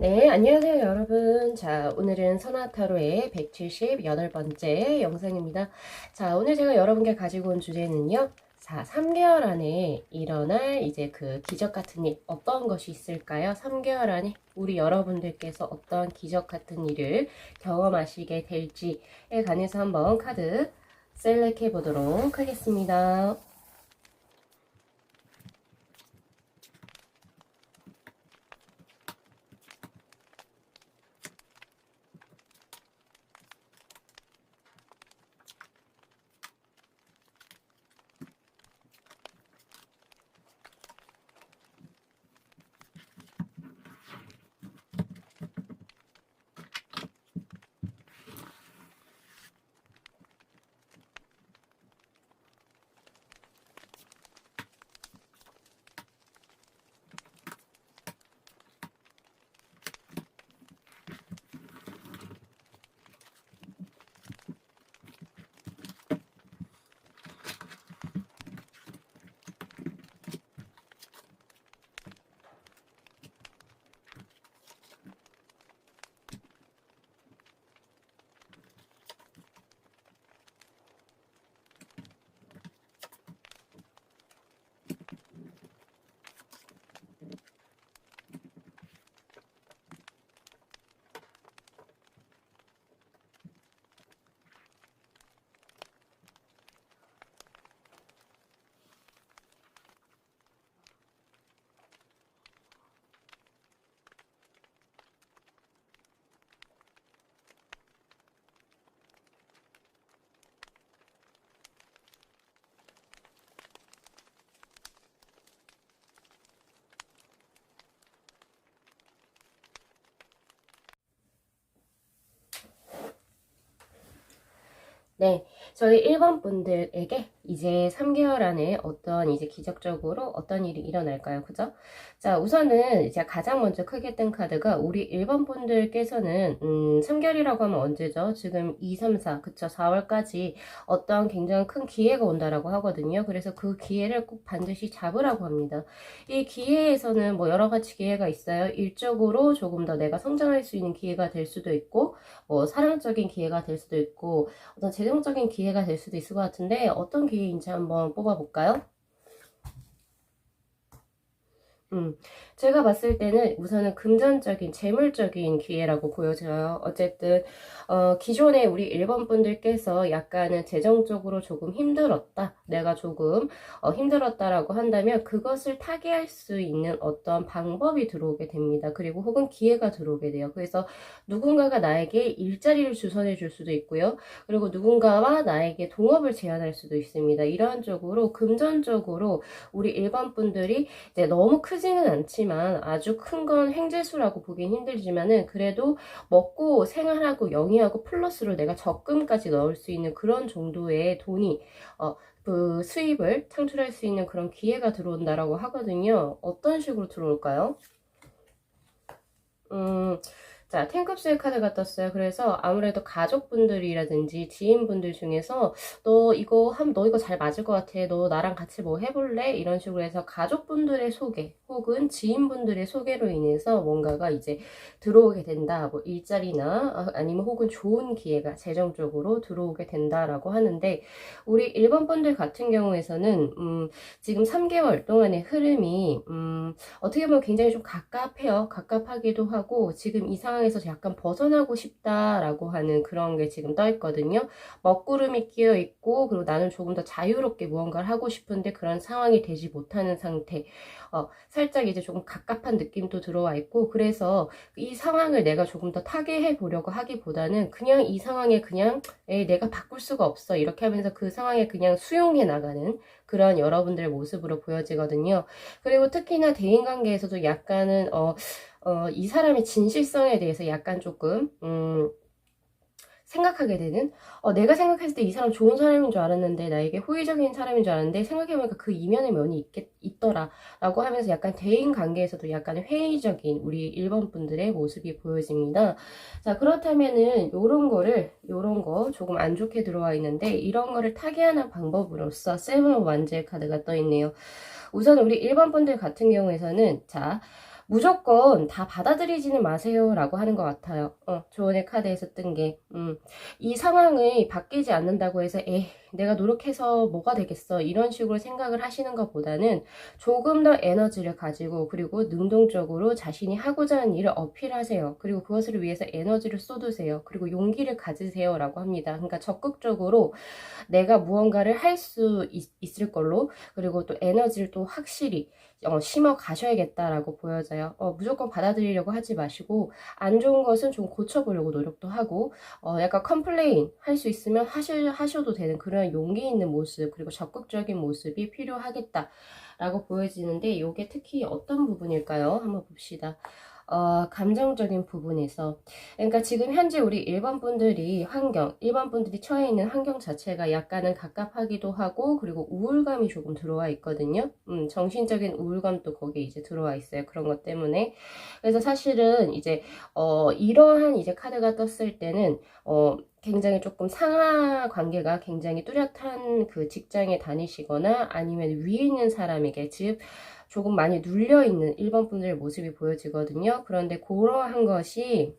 네, 안녕하세요, 여러분. 자, 오늘은 선화타로의 178번째 영상입니다. 자, 오늘 제가 여러분께 가지고 온 주제는요. 자, 3개월 안에 일어날 이제 그 기적 같은 일, 어떤 것이 있을까요? 3개월 안에 우리 여러분들께서 어떤 기적 같은 일을 경험하시게 될지에 관해서 한번 카드 셀렉해 보도록 하겠습니다. 네, 저희 1번 분들에게 이제 3개월 안에 어떤 이제 기적적으로 어떤 일이 일어날까요? 그죠? 자, 우선은 이제 가장 먼저 크게 뜬 카드가 우리 1번 분들께서는 3개월이라고 하면 언제죠? 지금 2, 3, 4, 그쵸? 4월까지 어떤 굉장히 큰 기회가 온다라고 하거든요. 그래서 그 기회를 꼭 반드시 잡으라고 합니다. 이 기회에서는 뭐 여러 가지 기회가 있어요. 일적으로 조금 더 내가 성장할 수 있는 기회가 될 수도 있고, 뭐 사랑적인 기회가 될 수도 있고, 어떤 재정적인 기회가 될 수도 있을 것 같은데 어떤 기회인지 한번 뽑아볼까요? 제가 봤을 때는 우선은 금전적인, 재물적인 기회라고 보여져요. 어쨌든, 기존에 우리 1번 분들께서 약간은 재정적으로 조금 힘들었다. 내가 조금, 힘들었다라고 한다면 그것을 타개할 수 있는 어떤 방법이 들어오게 됩니다. 그리고 혹은 기회가 들어오게 돼요. 그래서 누군가가 나에게 일자리를 주선해 줄 수도 있고요. 그리고 누군가와 나에게 동업을 제안할 수도 있습니다. 이러한 쪽으로, 금전적으로 우리 1번 분들이 이제 너무 크지는 않지만 아주 큰 건 횡재수라고 보긴 힘들지만은 그래도 먹고 생활하고 영위하고 플러스로 내가 적금까지 넣을 수 있는 그런 정도의 돈이 그 수입을 창출할 수 있는 그런 기회가 들어온다라고 하거든요. 어떤 식으로 들어올까요? 음, 자, 탱컵스의 카드가 떴어요. 그래서 아무래도 가족분들이라든지 지인분들 중에서 너 이거 잘 맞을 것 같아. 너 나랑 같이 뭐 해볼래? 이런 식으로 해서 가족분들의 소개 혹은 지인분들의 소개로 인해서 뭔가가 이제 들어오게 된다. 뭐 일자리나 아니면 혹은 좋은 기회가 재정적으로 들어오게 된다라고 하는데 우리 일본 분들 같은 경우에서는 지금 3개월 동안의 흐름이 어떻게 보면 굉장히 좀 갑갑해요. 갑갑하기도 하고 지금 이 상황에서 약간 벗어나고 싶다라고 하는 그런 게 지금 떠 있거든요. 먹구름이 끼어 있고 그리고 나는 조금 더 자유롭게 무언가를 하고 싶은데 그런 상황이 되지 못하는 상태. 살짝 이제 조금 갑갑한 느낌도 들어와 있고 그래서 이 상황을 내가 조금 더 타개해 보려고 하기보다는 그냥 이 상황에 그냥 내가 바꿀 수가 없어 이렇게 하면서 그 상황에 그냥 수용해 나가는 그런 여러분들의 모습으로 보여지거든요. 그리고 특히나 대인관계에서도 약간은 이 사람의 진실성에 대해서 약간 조금 생각하게 되는 내가 생각했을 때 이 사람 좋은 사람인 줄 알았는데 나에게 호의적인 사람인 줄 알았는데 생각해보니까 그 이면의 면이 있더라 라고 하면서 약간 대인관계에서도 약간 회의적인 우리 1번 분들의 모습이 보여집니다. 자, 그렇다면은 요런 거 조금 안 좋게 들어와 있는데 이런 거를 타개하는 방법으로서 세븐 완제 카드가 떠 있네요. 우선 우리 1번 분들 같은 경우에서는 자, 무조건 다 받아들이지는 마세요 라고 하는 것 같아요. 조언의 카드에서 뜬 게, 이 상황이 바뀌지 않는다고 해서 내가 노력해서 뭐가 되겠어 이런 식으로 생각을 하시는 것보다는 조금 더 에너지를 가지고, 그리고 능동적으로 자신이 하고자 하는 일을 어필하세요. 그리고 그것을 위해서 에너지를 쏟으세요. 그리고 용기를 가지세요 라고 합니다. 그러니까 적극적으로 내가 무언가를 할 수 있을 걸로, 그리고 또 에너지를 또 확실히 심어 가셔야겠다라고 보여져요. 무조건 받아들이려고 하지 마시고, 안 좋은 것은 좀 고쳐보려고 노력도 하고, 약간 컴플레인 할 수 있으면 하셔도 되는 그런 용기 있는 모습, 그리고 적극적인 모습이 필요하겠다라고 보여지는데, 이게 특히 어떤 부분일까요? 한번 봅시다. 감정적인 부분에서, 그러니까 지금 현재 우리 일반 분들이 일반 분들이 처해 있는 환경 자체가 약간은 갑갑하기도 하고, 그리고 우울감이 조금 들어와 있거든요. 정신적인 우울감도 거기에 이제 들어와 있어요. 그런 것 때문에. 그래서 사실은 이제 이러한 이제 카드가 떴을 때는 굉장히 조금 상하 관계가 굉장히 뚜렷한 그 직장에 다니시거나 아니면 위에 있는 사람에게, 즉 조금 많이 눌려있는 일반 분들의 모습이 보여지거든요. 그런데 그러한 것을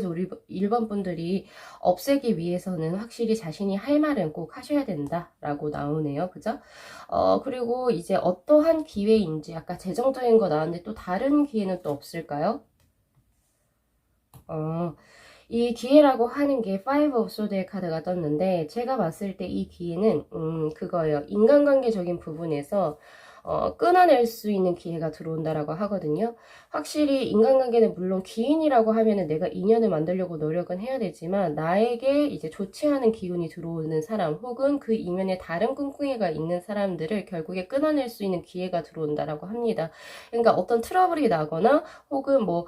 우리 일반 분들이 없애기 위해서는 확실히 자신이 할 말은 꼭 하셔야 된다라고 나오네요. 그죠? 그리고 이제 어떠한 기회인지, 아까 재정적인 거 나왔는데 또 다른 기회는 또 없을까요? 이 기회라고 하는 게 Five of Swords의 카드가 떴는데, 제가 봤을 때 이 기회는 그거예요. 인간관계적인 부분에서 끊어낼 수 있는 기회가 들어온다라고 하거든요. 확실히 인간관계는 물론 기인이라고 하면은 내가 인연을 만들려고 노력은 해야 되지만, 나에게 이제 좋지 않은 기운이 들어오는 사람, 혹은 그 이면에 다른 꿍꿍이가 있는 사람들을 결국에 끊어낼 수 있는 기회가 들어온다라고 합니다. 그러니까 어떤 트러블이 나거나, 혹은 뭐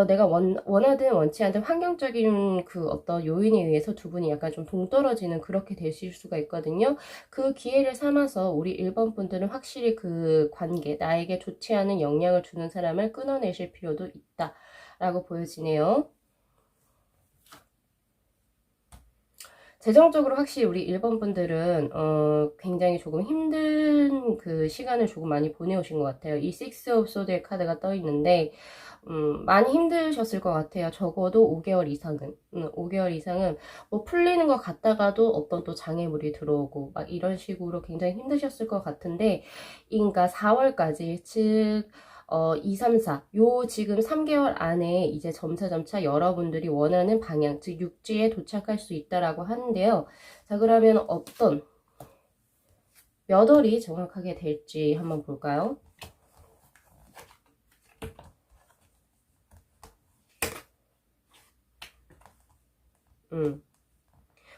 내가 원하든 원치 않든 환경적인 그 어떤 요인에 의해서 두 분이 약간 좀 동떨어지는, 그렇게 되실 수가 있거든요. 그 기회를 삼아서 우리 1번 분들은 확실히 그 관계, 나에게 좋지 않은 영향을 주는 사람을 끊어내실 필요도 있다라고 보여지네요. 재정적으로 확실히 우리 1번 분들은 굉장히 조금 힘든 그 시간을 조금 많이 보내오신 것 같아요. 이 Six of Swords의 카드가 떠 있는데, 많이 힘드셨을 것 같아요. 적어도 5개월 이상은. 5개월 이상은 뭐 풀리는 것 같다가도 어떤 또 장애물이 들어오고 막 이런 식으로 굉장히 힘드셨을 것 같은데, 그러니까 4월까지, 즉 2, 3, 4, 요 지금 3개월 안에 이제 점차 여러분들이 원하는 방향, 즉 육지에 도착할 수 있다라고 하는데요. 자, 그러면 어떤 몇 월이 정확하게 될지 한번 볼까요?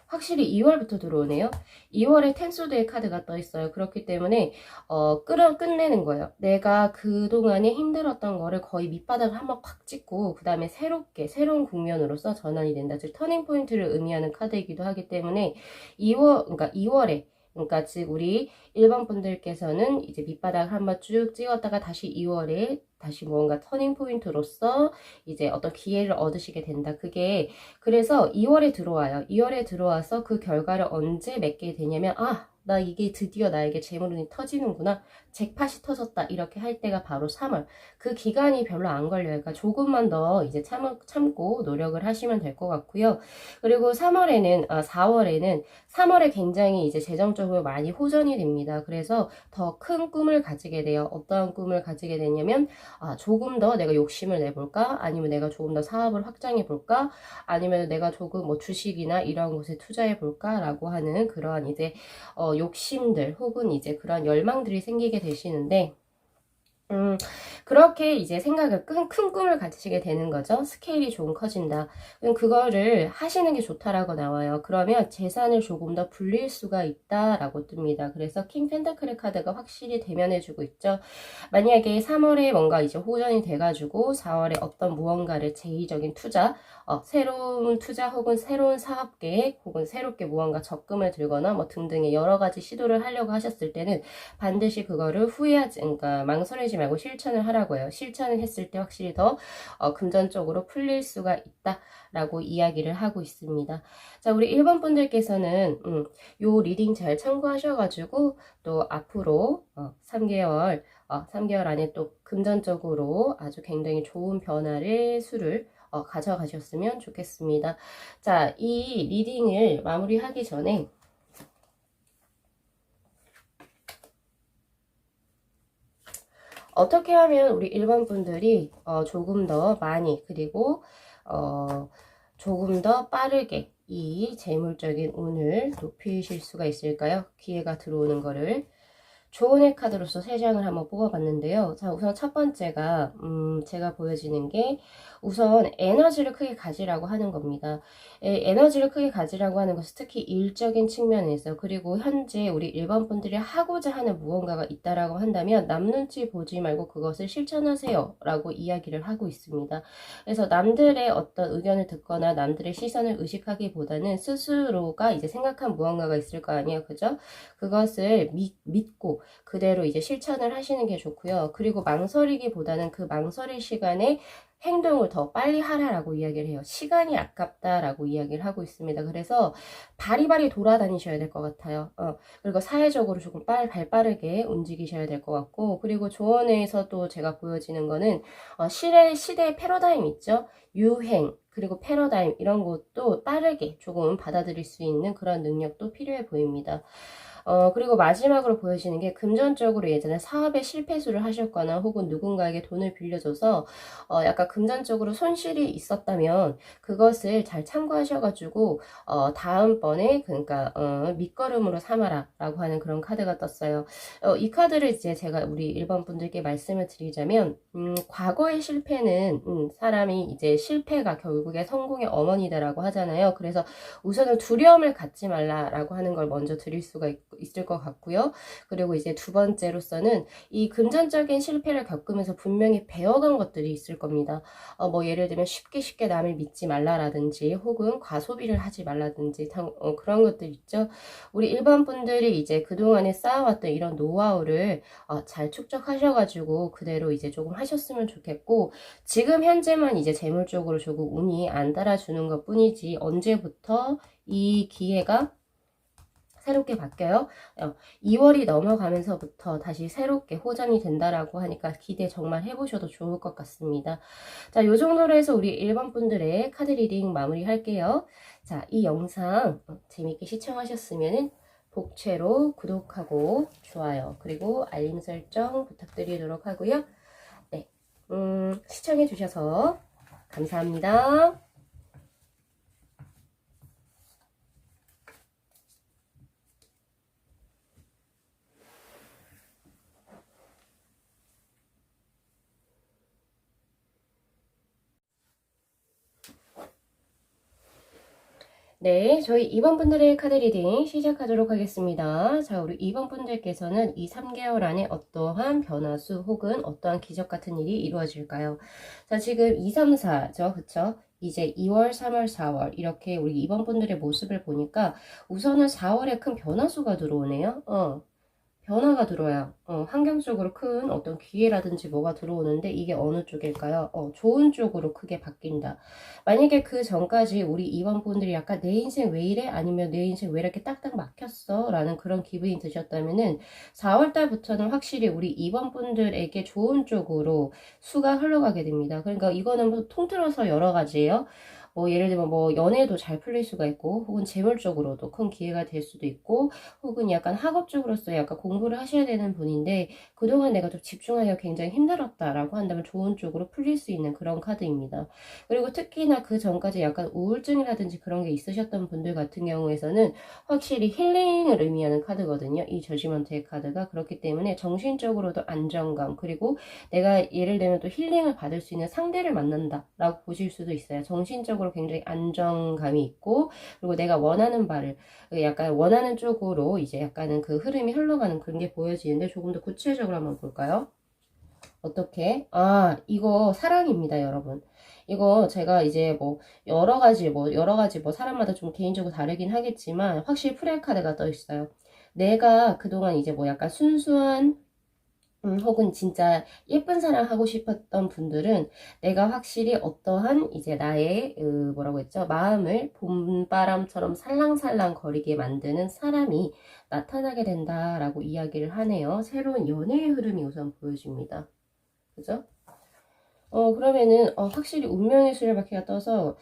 확실히 2월부터 들어오네요. 2월에 텐소드의 카드가 떠 있어요. 그렇기 때문에 끝내는 거예요. 내가 그동안에 힘들었던 거를 거의 밑바닥을 한번 콱 찍고, 그 다음에 새로운 국면으로서 전환이 된다. 즉 터닝 포인트를 의미하는 카드이기도 하기 때문에 2월에, 그러니까 즉 우리 일반 분들께서는 이제 밑바닥을 한번 쭉 찍었다가 다시 2월에 다시 뭔가 터닝 포인트로서 이제 어떤 기회를 얻으시게 된다. 그래서 2월에 들어와요. 2월에 들어와서 그 결과를 언제 맺게 되냐면, 나 이게 드디어 나에게 재물운이 터지는구나, 잭팟이 터졌다, 이렇게 할 때가 바로 3월. 그 기간이 별로 안 걸려요. 그러니까 조금만 더 이제 참고 노력을 하시면 될 것 같고요. 그리고 3월에 굉장히 이제 재정적으로 많이 호전이 됩니다. 그래서 더 큰 꿈을 가지게 돼요. 어떠한 꿈을 가지게 되냐면, 조금 더 내가 욕심을 내볼까? 아니면 내가 조금 더 사업을 확장해 볼까? 아니면 내가 조금 뭐 주식이나 이런 곳에 투자해 볼까? 라고 하는 그러한 이제 욕심들, 혹은 이제 그런 열망들이 생기게 되시는데, 그렇게 이제 큰 꿈을 가지시게 되는 거죠. 스케일이 조금 커진다. 그럼 그거를 하시는 게 좋다라고 나와요. 그러면 재산을 조금 더 불릴 수가 있다라고 뜹니다. 그래서 킹 펜타클의 카드가 확실히 대면해주고 있죠. 만약에 3월에 뭔가 이제 호전이 돼가지고 4월에 어떤 무언가를 제의적인 투자, 새로운 투자 혹은 새로운 사업 계획, 혹은 새롭게 무언가 적금을 들거나 뭐 등등의 여러 가지 시도를 하려고 하셨을 때는 반드시 그거를 그러니까 망설이지 말고 실천을 하라고 해요. 실천을 했을 때 확실히 더 금전적으로 풀릴 수가 있다라고 이야기를 하고 있습니다. 자, 우리 1번 분들께서는 요 리딩 잘 참고하셔가지고 또 앞으로 3개월 3개월 안에 또 금전적으로 아주 굉장히 좋은 변화를 수를 가져가셨으면 좋겠습니다. 자, 이 리딩을 마무리하기 전에 어떻게 하면 우리 일반 분들이 조금 더 많이 그리고 조금 더 빠르게 이 재물적인 운을 높이실 수가 있을까요? 기회가 들어오는 거를 조언의 카드로서 3장을 한번 뽑아봤는데요. 자, 우선 첫 번째가 제가 보여지는 게 우선 에너지를 크게 가지라고 하는 겁니다. 에너지를 크게 가지라고 하는 것은 특히 일적인 측면에서 그리고 현재 우리 일반 분들이 하고자 하는 무언가가 있다라고 한다면 남 눈치 보지 말고 그것을 실천하세요 라고 이야기를 하고 있습니다. 그래서 남들의 어떤 의견을 듣거나 남들의 시선을 의식하기보다는 스스로가 이제 생각한 무언가가 있을 거 아니에요. 그죠? 그것을 믿고 그대로 이제 실천을 하시는 게 좋고요. 그리고 망설이기보다는 그 망설일 시간에 행동을 더 빨리 하라라고 이야기를 해요. 시간이 아깝다라고 이야기를 하고 있습니다. 그래서 바리바리 돌아다니셔야 될 것 같아요. 그리고 사회적으로 조금 발 빠르게 움직이셔야 될 것 같고, 그리고 조언에서 또 제가 보여지는 거는 시대의 패러다임 있죠? 유행 그리고 패러다임 이런 것도 빠르게 조금 받아들일 수 있는 그런 능력도 필요해 보입니다. 그리고 마지막으로 보여지는 게 금전적으로 예전에 사업에 실패수를 하셨거나 혹은 누군가에게 돈을 빌려줘서 약간 금전적으로 손실이 있었다면 그것을 잘 참고하셔가지고 다음번에 그러니까 밑거름으로 삼아라 라고 하는 그런 카드가 떴어요. 이 카드를 이제 제가 우리 일반 분들께 말씀을 드리자면 과거의 실패는 사람이 이제 실패가 결국에 성공의 어머니다라고 하잖아요. 그래서 우선은 두려움을 갖지 말라라고 하는 걸 먼저 드릴 수가 있을 것 같고요. 그리고 이제 두 번째로서는 이 금전적인 실패를 겪으면서 분명히 배워간 것들이 있을 겁니다. 뭐 예를 들면 쉽게 남을 믿지 말라라든지 혹은 과소비를 하지 말라든지 그런 것들 있죠. 우리 일반 분들이 이제 그동안에 쌓아왔던 이런 노하우를 잘 축적하셔가지고 그대로 이제 조금 하셨으면 좋겠고, 지금 현재만 이제 재물적으로 조금 운이 안 따라주는 것 뿐이지 언제부터 이 기회가 새롭게 바뀌어요. 2월이 넘어가면서부터 다시 새롭게 호전이 된다라고 하니까 기대 정말 해보셔도 좋을 것 같습니다. 자, 요 정도로 해서 우리 일반 분들의 카드 리딩 마무리 할게요. 자, 이 영상 재밌게 시청하셨으면 복채로 구독하고 좋아요 그리고 알림 설정 부탁드리도록 하고요. 네, 시청해 주셔서 감사합니다. 네, 저희 2번 분들의 카드 리딩 시작하도록 하겠습니다. 자, 우리 2번 분들께서는 이 3개월 안에 어떠한 변화수 혹은 어떠한 기적 같은 일이 이루어질까요? 자, 지금 2, 3, 4죠. 그쵸? 이제 2월, 3월, 4월 이렇게 우리 2번 분들의 모습을 보니까 우선은 4월에 큰 변화수가 들어오네요. 변화가 들어와요. 환경적으로 큰 어떤 기회라든지 뭐가 들어오는데 이게 어느 쪽일까요? 좋은 쪽으로 크게 바뀐다. 만약에 그 전까지 우리 이원분들이 약간 내 인생 왜 이래? 아니면 내 인생 왜 이렇게 딱딱 막혔어? 라는 그런 기분이 드셨다면은 4월달부터는 확실히 우리 이원분들에게 좋은 쪽으로 수가 흘러가게 됩니다. 그러니까 이거는 뭐 통틀어서 여러 가지예요. 예를 들면 뭐 연애도 잘 풀릴 수가 있고 혹은 재물적으로도 큰 기회가 될 수도 있고 혹은 약간 학업적으로서 약간 공부를 하셔야 되는 분인데 그동안 내가 좀 집중하기가 굉장히 힘들었다라고 한다면 좋은 쪽으로 풀릴 수 있는 그런 카드입니다. 그리고 특히나 그 전까지 약간 우울증이라든지 그런 게 있으셨던 분들 같은 경우에서는 확실히 힐링을 의미하는 카드거든요. 이 저지먼트의 카드가. 그렇기 때문에 정신적으로도 안정감 그리고 내가 예를 들면 또 힐링을 받을 수 있는 상대를 만난다라고 보실 수도 있어요. 정신적으로 굉장히 안정감이 있고 그리고 내가 원하는 바를 약간 원하는 쪽으로 이제 약간은 그 흐름이 흘러가는 그런 게 보여지는데 조금 더 구체적으로 한번 볼까요? 어떻게? 이거 사랑입니다, 여러분. 이거 제가 이제 뭐 여러 가지 뭐 사람마다 좀 개인적으로 다르긴 하겠지만 확실히 프레 카드가 떠 있어요. 내가 그동안 이제 뭐 약간 순수한 혹은 진짜 예쁜 사랑 하고 싶었던 분들은 내가 확실히 어떠한 이제 나의 뭐라고 했죠? 마음을 봄바람처럼 살랑살랑 거리게 만드는 사람이 나타나게 된다라고 이야기를 하네요. 새로운 연애의 흐름이 우선 보여집니다. 그죠? 그러면은, 확실히 운명의 수레바퀴가 떠서,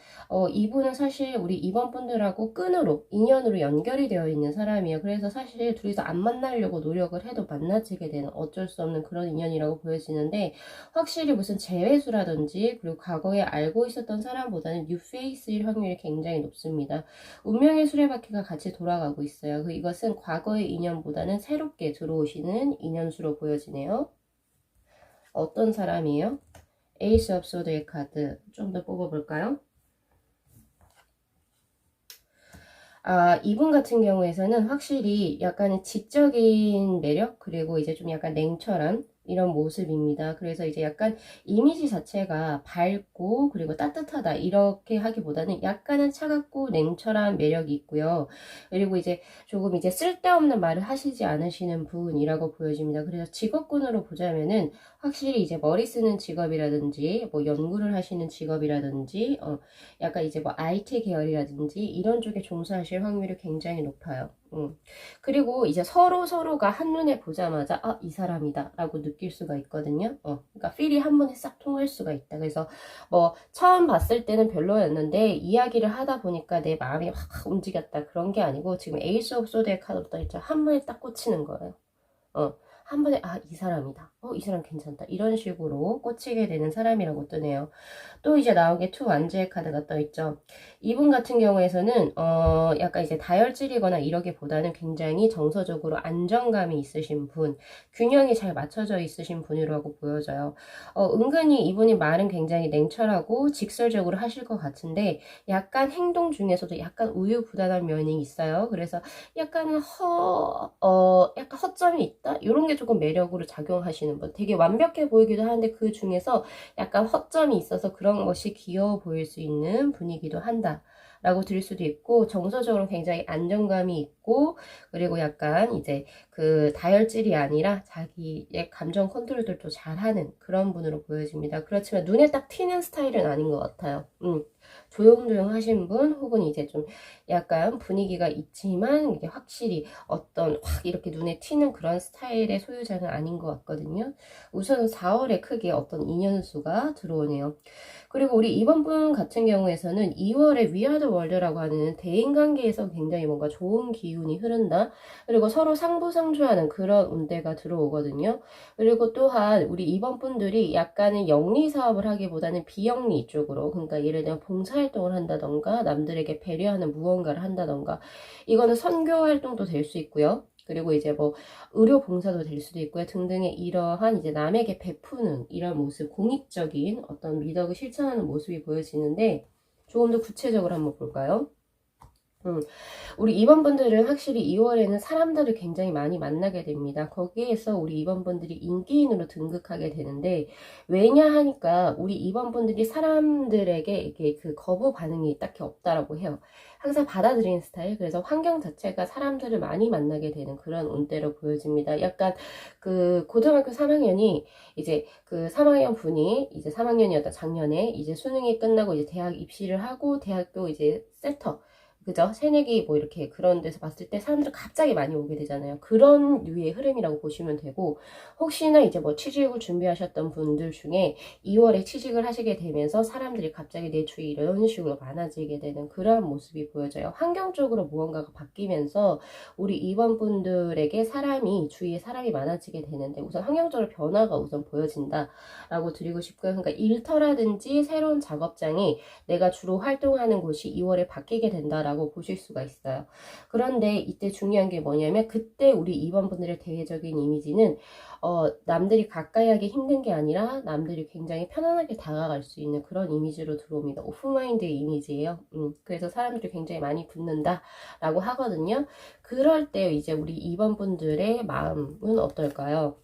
이분은 사실 우리 2번 분들하고 끈으로, 인연으로 연결이 되어 있는 사람이에요. 그래서 사실 둘이서 안 만나려고 노력을 해도 만나지게 되는 어쩔 수 없는 그런 인연이라고 보여지는데, 확실히 무슨 재회수라든지, 그리고 과거에 알고 있었던 사람보다는 뉴페이스일 확률이 굉장히 높습니다. 운명의 수레바퀴가 같이 돌아가고 있어요. 이것은 과거의 인연보다는 새롭게 들어오시는 인연수로 보여지네요. 어떤 사람이에요? 에이스 업 소드의 카드 좀 더 뽑아볼까요? 이분 같은 경우에서는 확실히 약간의 지적인 매력, 그리고 이제 좀 약간 냉철한 이런 모습입니다. 그래서 이제 약간 이미지 자체가 밝고 그리고 따뜻하다 이렇게 하기보다는 약간은 차갑고 냉철한 매력이 있고요. 그리고 이제 조금 이제 쓸데없는 말을 하시지 않으시는 분이라고 보여집니다. 그래서 직업군으로 보자면은 확실히 이제 머리 쓰는 직업이라든지 뭐 연구를 하시는 직업이라든지 약간 이제 뭐 IT 계열이라든지 이런 쪽에 종사하실 확률이 굉장히 높아요. 그리고 이제 서로가 한눈에 보자마자 이 사람이다 라고 느낄 수가 있거든요. 그러니까 필이 한 번에 싹 통할 수가 있다. 그래서 뭐 처음 봤을 때는 별로였는데 이야기를 하다 보니까 내 마음이 확 움직였다 그런 게 아니고 지금 에이스 오브 소드의 카드로 떠있죠. 한 번에 딱 꽂히는 거예요. 한 번에 이 사람이다. 이 사람 괜찮다. 이런 식으로 꽂히게 되는 사람이라고 뜨네요. 또 이제 나온 게 투 완즈의 카드가 떠있죠. 이분 같은 경우에서는 약간 이제 다혈질이거나 이러기보다는 굉장히 정서적으로 안정감이 있으신 분, 균형이 잘 맞춰져 있으신 분이라고 보여져요. 은근히 이분이 말은 굉장히 냉철하고 직설적으로 하실 것 같은데 약간 행동 중에서도 약간 우유부단한 면이 있어요. 그래서 약간 허점이 있다? 이런 게 조금 매력으로 작용하시는 분. 되게 완벽해 보이기도 하는데 그 중에서 약간 허점이 있어서 그런 것이 귀여워 보일 수 있는 분이기도 한다. 라고 들을 수도 있고, 정서적으로 굉장히 안정감이 있고, 그리고 약간 이제 그 다혈질이 아니라 자기의 감정 컨트롤들도 잘하는 그런 분으로 보여집니다. 그렇지만 눈에 딱 튀는 스타일은 아닌 것 같아요. 조용조용 하신 분, 혹은 이제 좀 약간 분위기가 있지만, 이게 확실히 어떤 확 이렇게 눈에 튀는 그런 스타일의 소유자는 아닌 것 같거든요. 우선 4월에 크게 어떤 인연수가 들어오네요. 그리고 우리 이번 분 같은 경우에서는 2월에 위아드 월드라고 하는 대인관계에서 굉장히 뭔가 좋은 기운이 흐른다. 그리고 서로 상부상조하는 그런 운대가 들어오거든요. 그리고 또한 우리 이번 분들이 약간은 영리 사업을 하기보다는 비영리 쪽으로, 그러니까 예를 들면 봉사활동을 한다던가 남들에게 배려하는 무언가를 한다던가, 이거는 선교 활동도 될 수 있고요. 그리고 이제 뭐 의료 봉사도 될 수도 있고요. 등등의 이러한 이제 남에게 베푸는 이런 모습, 공익적인 어떤 미덕을 실천하는 모습이 보여지는데, 조금 더 구체적으로 한번 볼까요? 우리 2번 분들은 확실히 2월에는 사람들을 굉장히 많이 만나게 됩니다. 거기에서 우리 2번 분들이 인기인으로 등극하게 되는데, 왜냐 하니까 우리 2번 분들이 사람들에게 이게 그 거부 반응이 딱히 없다라고 해요. 항상 받아들이는 스타일. 그래서 환경 자체가 사람들을 많이 만나게 되는 그런 운대로 보여집니다. 약간 그 고등학교 3학년이 이제 그 3학년 분이 이제 3학년이었다 작년에 이제 수능이 끝나고 이제 대학 입시를 하고 대학교 이제 센터, 그죠? 새내기 뭐 이렇게 그런 데서 봤을 때 사람들이 갑자기 많이 오게 되잖아요. 그런 류의 흐름이라고 보시면 되고, 혹시나 이제 뭐 취직을 준비하셨던 분들 중에 2월에 취직을 하시게 되면서 사람들이 갑자기 내 주위에 이런 식으로 많아지게 되는 그런 모습이 보여져요. 환경적으로 무언가가 바뀌면서 우리 2번 분들에게 주위에 사람이 많아지게 되는데, 우선 환경적으로 변화가 우선 보여진다라고 드리고 싶고요. 그러니까 일터라든지 새로운 작업장이 내가 주로 활동하는 곳이 2월에 바뀌게 된다라고 보실 수가 있어요. 그런데 이때 중요한 게 뭐냐면, 그때 우리 2번 분들의 대외적인 이미지는 남들이 가까이 하기 힘든 게 아니라 남들이 굉장히 편안하게 다가갈 수 있는 그런 이미지로 들어옵니다. 오픈마인드의 이미지예요. 그래서 사람들이 굉장히 많이 붙는다 라고 하거든요. 그럴 때 이제 우리 2번 분들의 마음은 어떨까요?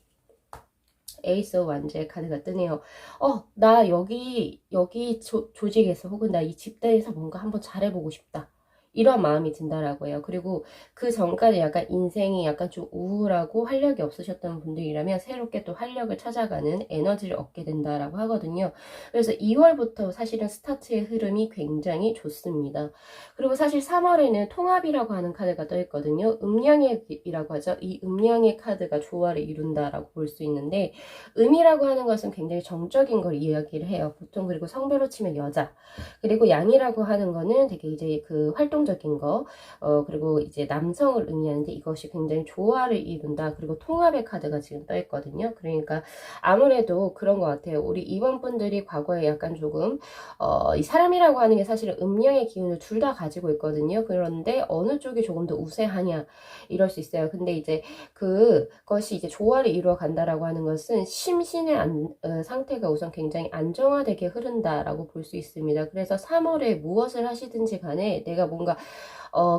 에이스 오브 완즈의 카드가 뜨네요. 나 여기 조직에서 혹은 나 이 집단에서 뭔가 한번 잘해보고 싶다. 이런 마음이 든다라고 해요. 그리고 그 전까지 약간 인생이 약간 좀 우울하고 활력이 없으셨던 분들이라면 새롭게 또 활력을 찾아가는 에너지를 얻게 된다라고 하거든요. 그래서 2월부터 사실은 스타트의 흐름이 굉장히 좋습니다. 그리고 사실 3월에는 통합이라고 하는 카드가 떠 있거든요. 음양액이라고 하죠. 이 음양의 카드가 조화를 이룬다라고 볼 수 있는데, 음이라고 하는 것은 굉장히 정적인 걸 이야기를 해요. 보통. 그리고 성별로 치면 여자. 그리고 양이라고 하는 거는 되게 이제 그 활동적인 거, 그리고 이제 남성을 의미하는데, 이것이 굉장히 조화를 이룬다. 그리고 통합의 카드가 지금 떠 있거든요. 그러니까 아무래도 그런 것 같아요. 우리 이번 분들이 과거에 약간 조금 이 사람이라고 하는 게 사실은 음양의 기운을 둘 다 가지고 있거든요. 그런데 어느 쪽이 조금 더 우세하냐 이럴 수 있어요. 근데 이제 그것이 이제 조화를 이루어 간다라고 하는 것은 심신의 상태가 우선 굉장히 안정화되게 흐른다라고 볼 수 있습니다. 그래서 3월에 무엇을 하시든지 간에 내가 뭔가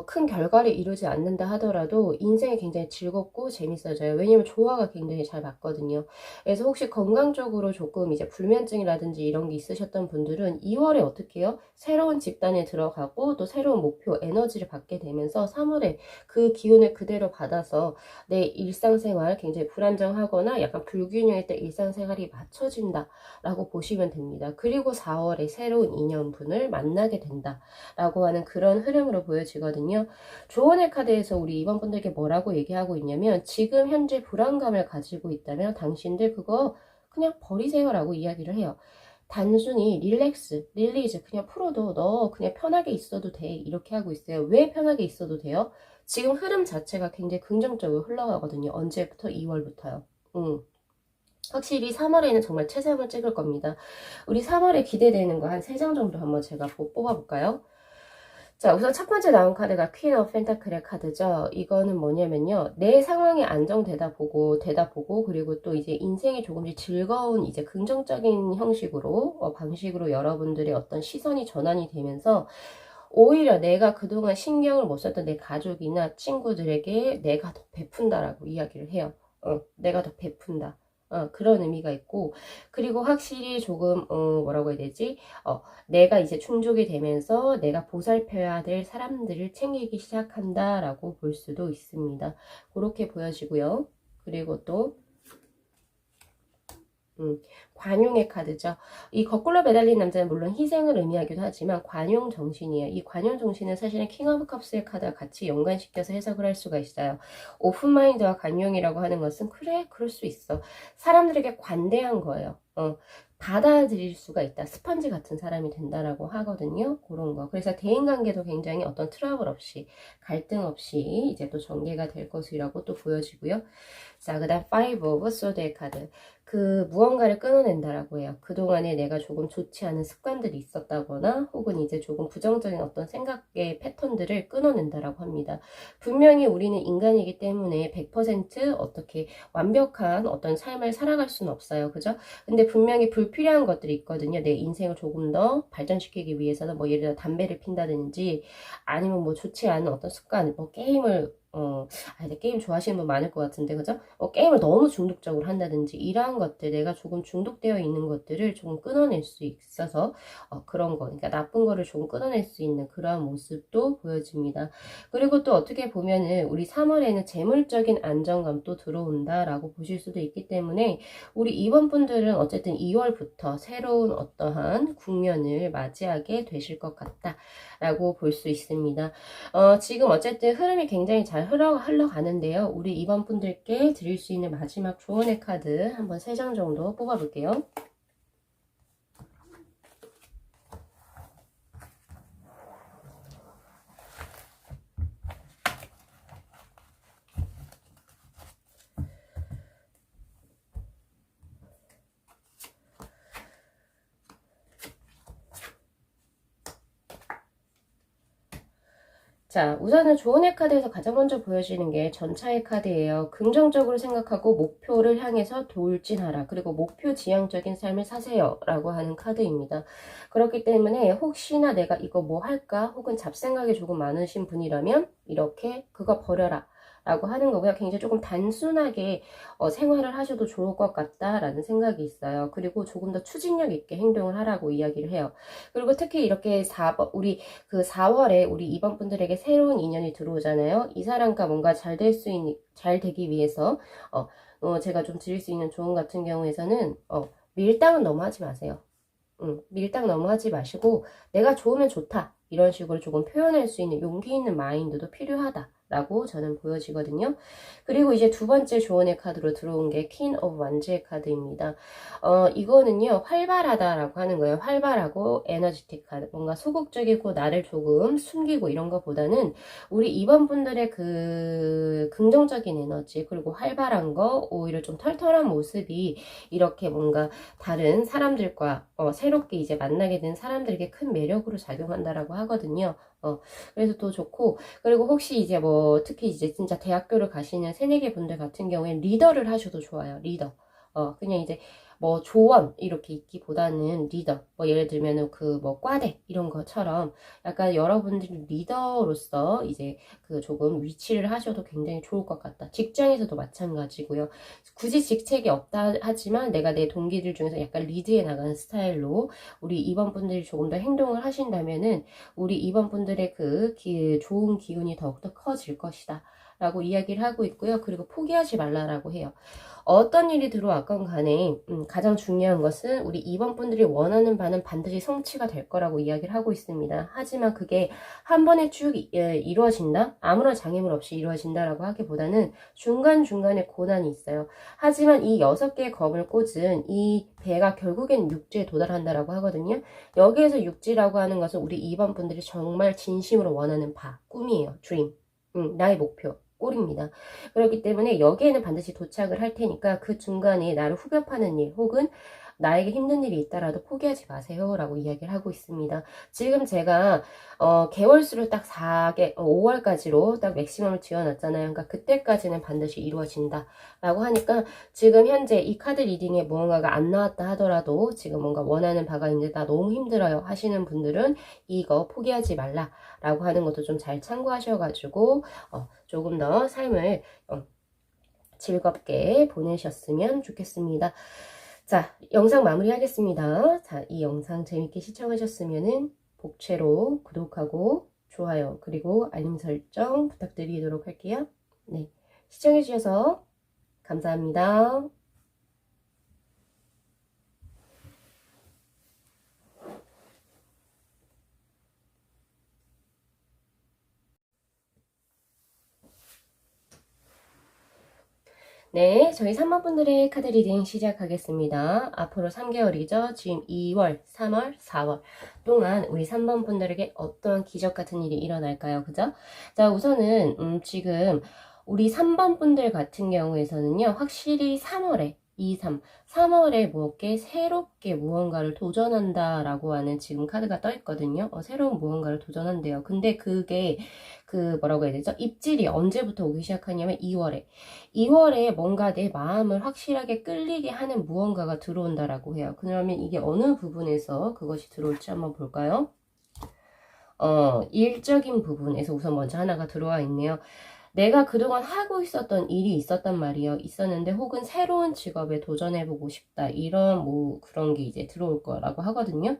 큰 결과를 이루지 않는다 하더라도 인생이 굉장히 즐겁고 재밌어져요. 왜냐면 조화가 굉장히 잘 맞거든요. 그래서 혹시 건강적으로 조금 이제 불면증이라든지 이런 게 있으셨던 분들은 2월에 어떻게 해요? 새로운 집단에 들어가고 또 새로운 목표, 에너지를 받게 되면서 3월에 그 기운을 그대로 받아서 내 일상생활 굉장히 불안정하거나 약간 불균형했던 일상생활이 맞춰진다 라고 보시면 됩니다. 그리고 4월에 새로운 인연분을 만나게 된다 라고 하는 그런 흐름으로 보여지거든요. 조언의 카드에서 우리 이번 분들께 뭐라고 얘기하고 있냐면, 지금 현재 불안감을 가지고 있다면 당신들 그거 그냥 버리세요 라고 이야기를 해요. 단순히 릴리즈 그냥 풀어도 너 그냥 편하게 있어도 돼 이렇게 하고 있어요. 왜 편하게 있어도 돼요? 지금 흐름 자체가 굉장히 긍정적으로 흘러가거든요. 언제부터? 2월부터요. 확실히 3월에는 정말 최상을 찍을 겁니다. 우리 3월에 기대되는 거 한 3장 정도 한번 제가 뽑아볼까요? 자, 우선 첫 번째 나온 카드가 퀸 오브 펜타클의 카드죠. 이거는 뭐냐면요, 내 상황이 안정되다 보고, 그리고 또 이제 인생이 조금씩 즐거운 이제 긍정적인 형식으로, 방식으로 여러분들의 어떤 시선이 전환이 되면서, 오히려 내가 그동안 신경을 못 썼던 내 가족이나 친구들에게 내가 더 베푼다라고 이야기를 해요. 내가 더 베푼다. 그런 의미가 있고, 그리고 확실히 조금 뭐라고 해야 되지? 내가 이제 충족이 되면서 내가 보살펴야 될 사람들을 챙기기 시작한다라고 볼 수도 있습니다. 그렇게 보여지고요. 그리고 또 관용의 카드죠. 이 거꾸로 매달린 남자는 물론 희생을 의미하기도 하지만 관용 정신이에요. 이 관용 정신은 사실은 킹 오브 컵스의 카드와 같이 연관시켜서 해석을 할 수가 있어요. 오픈마인드와 관용이라고 하는 것은 그래 그럴 수 있어. 사람들에게 관대한 거예요. 받아들일 수가 있다. 스펀지 같은 사람이 된다라고 하거든요. 그런 거. 그래서 대인관계도 굉장히 어떤 트러블 없이, 갈등 없이 이제 또 전개가 될 것이라고 또 보여지고요. 자, 그 다음 5 오브 소드의 카드. 무언가를 끊어낸다라고 해요. 그동안에 내가 조금 좋지 않은 습관들이 있었다거나 혹은 이제 조금 부정적인 어떤 생각의 패턴들을 끊어낸다라고 합니다. 분명히 우리는 인간이기 때문에 100% 어떻게 완벽한 어떤 삶을 살아갈 수는 없어요. 그죠? 근데 분명히 불필요한 것들이 있거든요. 내 인생을 조금 더 발전시키기 위해서는 뭐 예를 들어 담배를 핀다든지 아니면 뭐 좋지 않은 어떤 습관, 뭐 게임을 근데 게임 좋아하시는 분 많을 것 같은데, 그죠? 게임을 너무 중독적으로 한다든지, 이러한 것들, 내가 조금 중독되어 있는 것들을 조금 끊어낼 수 있어서, 그런 거, 그러니까 나쁜 거를 조금 끊어낼 수 있는 그러한 모습도 보여집니다. 그리고 또 어떻게 보면은, 우리 3월에는 재물적인 안정감도 들어온다라고 보실 수도 있기 때문에, 우리 이번 분들은 어쨌든 2월부터 새로운 어떠한 국면을 맞이하게 되실 것 같다라고 볼 수 있습니다. 지금 어쨌든 흐름이 굉장히 잘 흘러가는데요. 우리 이번 분들께 드릴 수 있는 마지막 조언의 카드 한번 3장 정도 뽑아볼게요. 자, 우선은 조언의 카드에서 가장 먼저 보여지는 게 전차의 카드예요. 긍정적으로 생각하고 목표를 향해서 돌진하라. 그리고 목표 지향적인 삶을 사세요. 라고 하는 카드입니다. 그렇기 때문에 혹시나 내가 이거 뭐 할까? 혹은 잡생각이 조금 많으신 분이라면 이렇게 그거 버려라. 라고 하는 거고요. 굉장히 조금 단순하게 생활을 하셔도 좋을 것 같다라는 생각이 있어요. 그리고 조금 더 추진력 있게 행동을 하라고 이야기를 해요. 그리고 특히 이렇게 우리 그 4월에 우리 2번 분들에게 새로운 인연이 들어오잖아요. 이 사람과 뭔가 잘 되기 위해서 제가 좀 드릴 수 있는 조언 같은 경우에서는 밀당은 너무 하지 마세요. 밀당 너무 하지 마시고 내가 좋으면 좋다 이런 식으로 조금 표현할 수 있는 용기 있는 마인드도 필요하다 라고 저는 보여지거든요. 그리고 이제 두 번째 조언의 카드로 들어온 게 퀸 오브 완즈의 카드입니다. 이거는요 활발하다라고 하는 거예요. 활발하고 에너지틱하다, 뭔가 소극적이고 나를 조금 숨기고 이런 것보다는 우리 2번 분들의 그 긍정적인 에너지 그리고 활발한 거, 오히려 좀 털털한 모습이 이렇게 뭔가 다른 사람들과 새롭게 이제 만나게 된 사람들에게 큰 매력으로 작용한다라고 하거든요. 그래서 또 좋고, 그리고 혹시 이제 뭐 특히 이제 진짜 대학교를 가시는 새내기 분들 같은 경우에 리더를 하셔도 좋아요. 리더. 그냥 이제 뭐 조언 이렇게 있기보다는 리더. 뭐 예를 들면은 그 뭐 과대 이런 것처럼 약간 여러분들이 리더로서 이제 그 조금 위치를 하셔도 굉장히 좋을 것 같다. 직장에서도 마찬가지고요. 굳이 직책이 없다 하지만 내가 내 동기들 중에서 약간 리드해 나가는 스타일로 우리 2번 분들이 조금 더 행동을 하신다면은 우리 2번 분들의 좋은 기운이 더욱더 커질 것이다 라고 이야기를 하고 있고요. 그리고 포기하지 말라라고 해요. 어떤 일이 들어왔건 간에 가장 중요한 것은 우리 2번 분들이 원하는 바는 반드시 성취가 될 거라고 이야기를 하고 있습니다. 하지만 그게 한 번에 쭉 이루어진다? 아무런 장애물 없이 이루어진다라고 하기보다는 중간중간에 고난이 있어요. 하지만 이 6개의 검을 꽂은 이 배가 결국엔 육지에 도달한다라고 하거든요. 여기에서 육지라고 하는 것은 우리 2번 분들이 정말 진심으로 원하는 바, 꿈이에요. dream. 나의 목표. 꼴입니다. 그렇기 때문에 여기에는 반드시 도착을 할 테니까 그 중간에 나를 후벼파는 일 혹은 나에게 힘든 일이 있다라도 포기하지 마세요 라고 이야기를 하고 있습니다. 지금 제가 개월수를 딱 5월까지로 딱 맥시멈을 지어놨잖아요. 그러니까 그때까지는 반드시 이루어진다 라고 하니까 지금 현재 이 카드 리딩에 무언가가 안 나왔다 하더라도 지금 뭔가 원하는 바가 있는데 나 너무 힘들어요 하시는 분들은 이거 포기하지 말라 라고 하는 것도 좀 잘 참고하셔가지고 조금 더 삶을 즐겁게 보내셨으면 좋겠습니다. 자, 영상 마무리하겠습니다. 자, 이 영상 재밌게 시청하셨으면 복채로 구독하고 좋아요 그리고 알림 설정 부탁드리도록 할게요. 네, 시청해주셔서 감사합니다. 네, 저희 3번 분들의 카드 리딩 시작하겠습니다. 앞으로 3개월이죠. 지금 2월, 3월, 4월 동안 우리 3번 분들에게 어떤 기적 같은 일이 일어날까요? 그죠? 자, 우선은 지금 우리 3번 분들 같은 경우에서는요. 확실히 3월에 3월에 뭐게 새롭게 무언가를 도전한다라고 하는 지금 카드가 떠 있거든요. 새로운 무언가를 도전한대요. 근데 그게 뭐라고 해야 되죠? 입질이 언제부터 오기 시작하냐면 2월에 뭔가 내 마음을 확실하게 끌리게 하는 무언가가 들어온다라고 해요. 그러면 이게 어느 부분에서 그것이 들어올지 한번 볼까요? 일적인 부분에서 우선 먼저 하나가 들어와 있네요. 내가 그동안 하고 있었던 일이 있었단 말이에요. 있었는데 혹은 새로운 직업에 도전해보고 싶다. 이런 그런 게 이제 들어올 거라고 하거든요.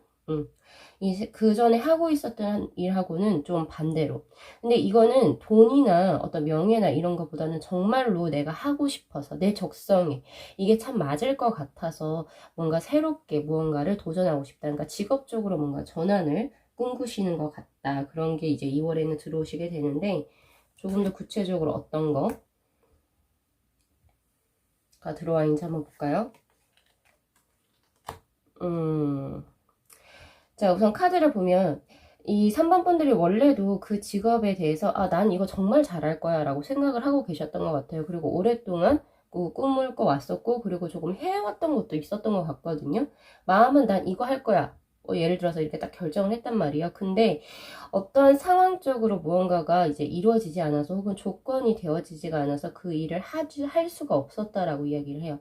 그 전에 하고 있었던 일하고는 좀 반대로. 근데 이거는 돈이나 어떤 명예나 이런 것보다는 정말로 내가 하고 싶어서 내 적성에 이게 참 맞을 것 같아서 뭔가 새롭게 무언가를 도전하고 싶다. 그러니까 직업적으로 뭔가 전환을 꿈꾸시는 것 같다. 그런 게 이제 2월에는 들어오시게 되는데 조금 더 구체적으로 어떤 거가 들어와 있는지 한번 볼까요? 자, 우선 카드를 보면 이 3번 분들이 원래도 그 직업에 대해서 난 이거 정말 잘할 거야 라고 생각을 하고 계셨던 것 같아요. 그리고 오랫동안 꿈을 꿔 왔었고 그리고 조금 해왔던 것도 있었던 것 같거든요. 마음은 난 이거 할 거야. 예를 들어서 이렇게 딱 결정을 했단 말이에요. 근데 어떠한 상황적으로 무언가가 이제 이루어지지 않아서 혹은 조건이 되어지지가 않아서 그 일을 할 수가 없었다라고 이야기를 해요.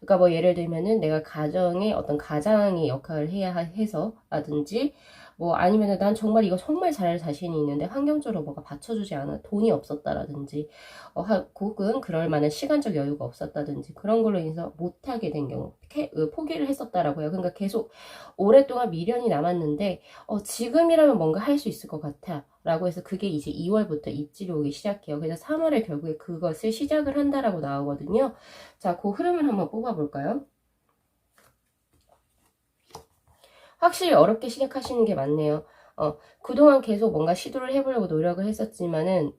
그러니까 뭐 예를 들면은 내가 가정의 어떤 가장의 역할을 해야 해서 라든지 뭐 아니면은 난 정말 이거 정말 잘할 자신이 있는데 환경적으로 뭐가 받쳐주지 않아 돈이 없었다라든지 혹은 그럴 만한 시간적 여유가 없었다든지 그런 걸로 인해서 못하게 된 경우 포기를 했었다라고 해요. 그러니까 계속 오랫동안 미련이 남았는데 지금이라면 뭔가 할 수 있을 것 같아 라고 해서 그게 이제 2월부터 입질이 오기 시작해요. 그래서 3월에 결국에 그것을 시작을 한다라고 나오거든요. 자, 그 흐름을 한번 뽑아볼까요? 확실히 어렵게 시작하시는 게 맞네요. 그동안 계속 뭔가 시도를 해보려고 노력을 했었지만은,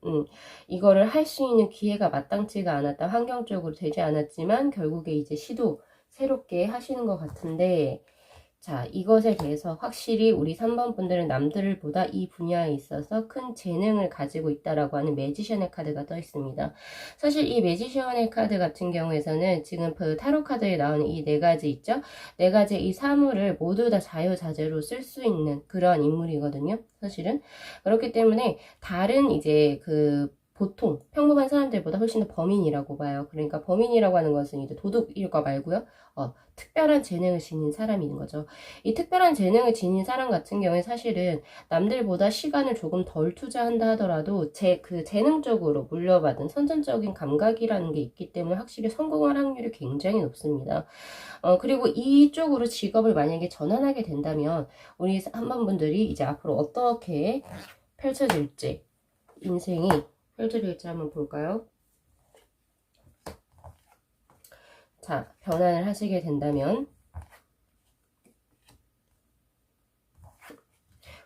이거를 할 수 있는 기회가 마땅치가 않았다. 환경적으로 되지 않았지만, 결국에 이제 시도 새롭게 하시는 것 같은데, 자, 이것에 대해서 확실히 우리 3번 분들은 남들보다 이 분야에 있어서 큰 재능을 가지고 있다라고 하는 매지션의 카드가 떠 있습니다. 사실 이 매지션의 카드 같은 경우에서는 지금 그 타로 카드에 나오는 이 네 가지 있죠? 네 가지 이 사물을 모두 다 자유자재로 쓸 수 있는 그런 인물이거든요. 사실은. 그렇기 때문에 다른 이제 그 보통 평범한 사람들보다 훨씬 더 범인이라고 봐요. 그러니까 범인이라고 하는 것은 이제 도둑일거 말고요. 특별한 재능을 지닌 사람인 거죠. 이 특별한 재능을 지닌 사람 같은 경우에 사실은 남들보다 시간을 조금 덜 투자한다 하더라도 그 재능적으로 물려받은 선천적인 감각이라는 게 있기 때문에 확실히 성공할 확률이 굉장히 높습니다. 그리고 이쪽으로 직업을 만약에 전환하게 된다면 우리 한번분들이 이제 앞으로 어떻게 펼쳐질지 인생이 펼쳐질지 한번 볼까요? 자, 변환을 하시게 된다면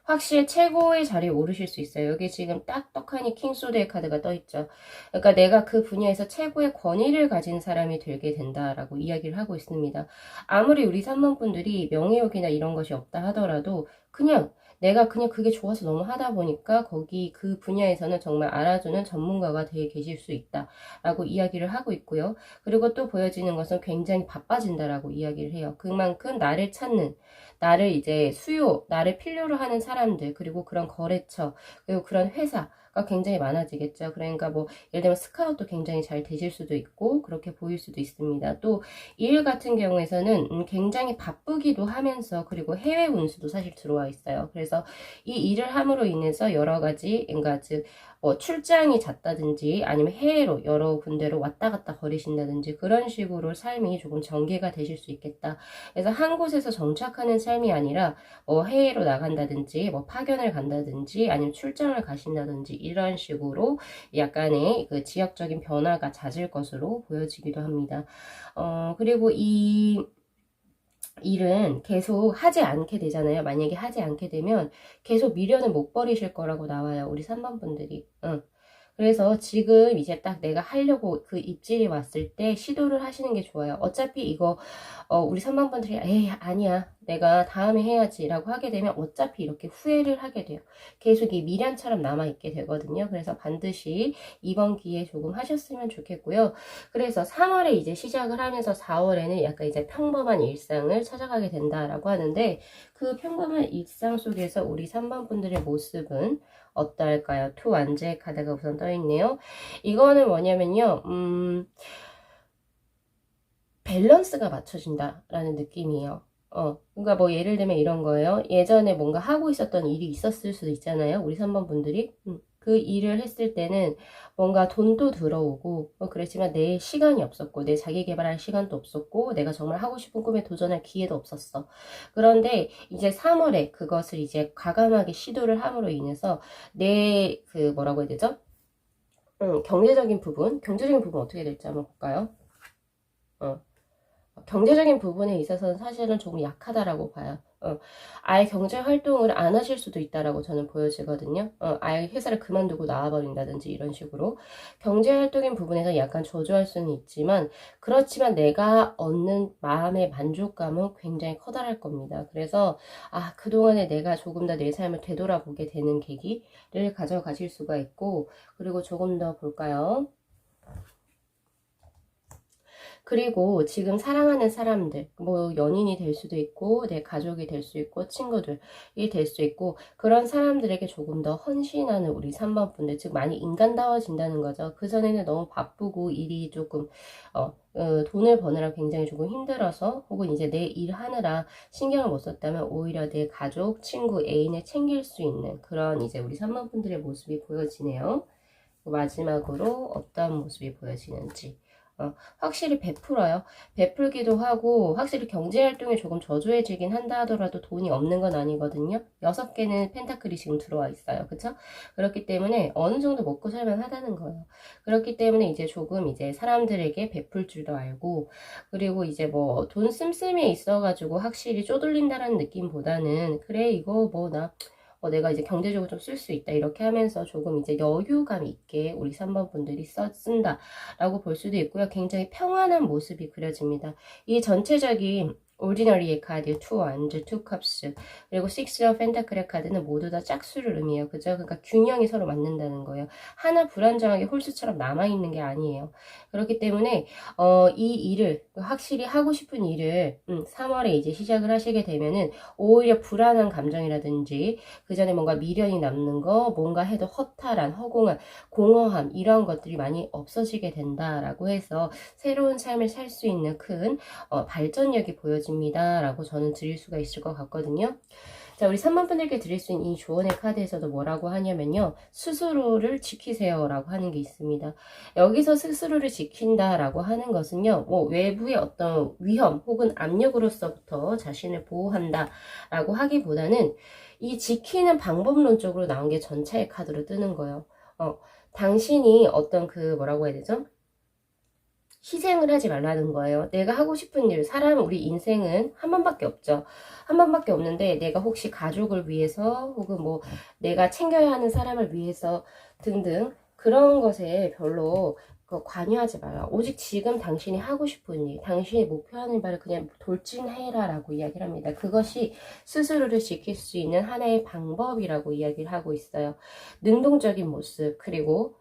확실히 최고의 자리에 오르실 수 있어요. 여기 지금 딱 떡하니 킹소드의 카드가 떠있죠. 그러니까 내가 그 분야에서 최고의 권위를 가진 사람이 되게 된다라고 이야기를 하고 있습니다. 아무리 우리 3번 분들이 명예욕이나 이런 것이 없다 하더라도 그냥 내가 그냥 그게 좋아서 너무 하다 보니까 거기 그 분야에서는 정말 알아주는 전문가가 되어 계실 수 있다라고 이야기를 하고 있고요. 그리고 또 보여지는 것은 굉장히 바빠진다라고 이야기를 해요. 그만큼 나를 찾는 나를 이제 나를 필요로 하는 사람들, 그리고 그런 거래처, 그리고 그런 회사가 굉장히 많아지겠죠. 그러니까 뭐, 예를 들면 스카웃도 굉장히 잘 되실 수도 있고, 그렇게 보일 수도 있습니다. 또, 일 같은 경우에서는 굉장히 바쁘기도 하면서, 그리고 해외 운수도 사실 들어와 있어요. 그래서 이 일을 함으로 인해서 여러 가지, 그러니까 즉, 뭐 출장이 잦다든지 아니면 해외로 여러 군데로 왔다 갔다 거리신다든지 그런 식으로 삶이 조금 전개가 되실 수 있겠다. 그래서 한 곳에서 정착하는 삶이 아니라 해외로 나간다든지 뭐 파견을 간다든지 아니면 출장을 가신다든지 이런 식으로 약간의 그 지역적인 변화가 잦을 것으로 보여지기도 합니다. 그리고 이 일은 계속 하지 않게 되잖아요. 만약에 하지 않게 되면 계속 미련을 못 버리실 거라고 나와요. 우리 3번 분들이. 그래서 지금 이제 딱 내가 하려고 그 입질이 왔을 때 시도를 하시는 게 좋아요. 어차피 이거 우리 3번분들이 에이 아니야 내가 다음에 해야지 라고 하게 되면 어차피 이렇게 후회를 하게 돼요. 계속 이 미련처럼 남아있게 되거든요. 그래서 반드시 이번 기회에 조금 하셨으면 좋겠고요. 그래서 3월에 이제 시작을 하면서 4월에는 약간 이제 평범한 일상을 찾아가게 된다라고 하는데 그 평범한 일상 속에서 우리 3번분들의 모습은 어떨까요? 투 완제의 카드가 우선 떠있네요. 이거는 뭐냐면요. 밸런스가 맞춰진다라는 느낌이에요. 그러니까 뭐 예를 들면 이런 거예요. 예전에 뭔가 하고 있었던 일이 있었을 수도 있잖아요. 우리 3번 분들이. 그 일을 했을 때는 뭔가 돈도 들어오고 그랬지만 내 시간이 없었고 내 자기 개발할 시간도 없었고 내가 정말 하고 싶은 꿈에 도전할 기회도 없었어. 그런데 이제 3월에 그것을 이제 과감하게 시도를 함으로 인해서 내 그 뭐라고 해야 되죠? 경제적인 부분 어떻게 될지 한번 볼까요? 경제적인 부분에 있어서는 사실은 조금 약하다라고 봐요. 아예 경제 활동을 안 하실 수도 있다라고 저는 보여지거든요. 아예 회사를 그만두고 나와버린다든지 이런 식으로 경제 활동인 부분에서 약간 저조할 수는 있지만 그렇지만 내가 얻는 마음의 만족감은 굉장히 커다랄 겁니다. 그래서 그동안에 내가 조금 더 내 삶을 되돌아보게 되는 계기를 가져가실 수가 있고 그리고 조금 더 볼까요? 그리고 지금 사랑하는 사람들, 뭐 연인이 될 수도 있고 내 가족이 될 수 있고 친구들이 될 수 있고 그런 사람들에게 조금 더 헌신하는 우리 3번 분들, 즉 많이 인간다워진다는 거죠. 그전에는 너무 바쁘고 일이 조금 돈을 버느라 굉장히 조금 힘들어서 혹은 이제 내 일 하느라 신경을 못 썼다면 오히려 내 가족, 친구, 애인을 챙길 수 있는 그런 이제 우리 3번 분들의 모습이 보여지네요. 마지막으로 어떤 모습이 보여지는지 확실히 베풀어요. 베풀기도 하고 확실히 경제활동이 조금 저조해지긴 한다 하더라도 돈이 없는 건 아니거든요. 6개는 펜타클이 지금 들어와 있어요. 그쵸? 그렇기 때문에 어느 정도 먹고 살만 하다는 거예요. 그렇기 때문에 이제 조금 이제 사람들에게 베풀 줄도 알고, 그리고 이제 뭐 돈 씀씀이에 있어가지고 확실히 쪼들린다라는 느낌보다는 그래 이거 뭐나 내가 이제 경제적으로 좀 쓸 수 있다 이렇게 하면서 조금 이제 여유감 있게 우리 3번 분들이 쓴다 라고 볼 수도 있고요. 굉장히 평안한 모습이 그려집니다. 이 전체적인 오디너리의 카드, 투 완즈, 투 컵스, 그리고 식스 오브 펜타클의 카드는 모두 다 짝수를 의미해요. 그죠? 그러니까 균형이 서로 맞는다는 거예요. 하나 불안정하게 홀수처럼 남아있는 게 아니에요. 그렇기 때문에 이 일을 확실히 하고 싶은 일을 3월에 이제 시작을 하시게 되면은 오히려 불안한 감정이라든지 그 전에 뭔가 미련이 남는 거, 뭔가 해도 허탈한, 허공한, 공허함 이런 것들이 많이 없어지게 된다라고 해서 새로운 삶을 살 수 있는 큰 발전력이 보여집니다 라고 저는 드릴 수가 있을 것 같거든요. 자, 우리 3번 분들께 드릴 수 있는 이 조언의 카드에서도 뭐라고 하냐면요, 스스로를 지키세요 라고 하는 게 있습니다. 여기서 스스로를 지킨다 라고 하는 것은요, 뭐 외부의 어떤 위험 혹은 압력으로서부터 자신을 보호한다 라고 하기보다는 이 지키는 방법론적으로 나온 게 전차의 카드로 뜨는 거예요. 당신이 어떤 그 뭐라고 해야 되죠? 희생을 하지 말라는 거예요. 내가 하고 싶은 일, 사람, 우리 인생은 한 번밖에 없죠. 한 번밖에 없는데 내가 혹시 가족을 위해서 혹은 뭐 내가 챙겨야 하는 사람을 위해서 등등 그런 것에 별로 관여하지 마요. 오직 지금 당신이 하고 싶은 일, 당신이 목표하는 바를 그냥 돌진해라 라고 이야기를 합니다. 그것이 스스로를 지킬 수 있는 하나의 방법이라고 이야기를 하고 있어요. 능동적인 모습, 그리고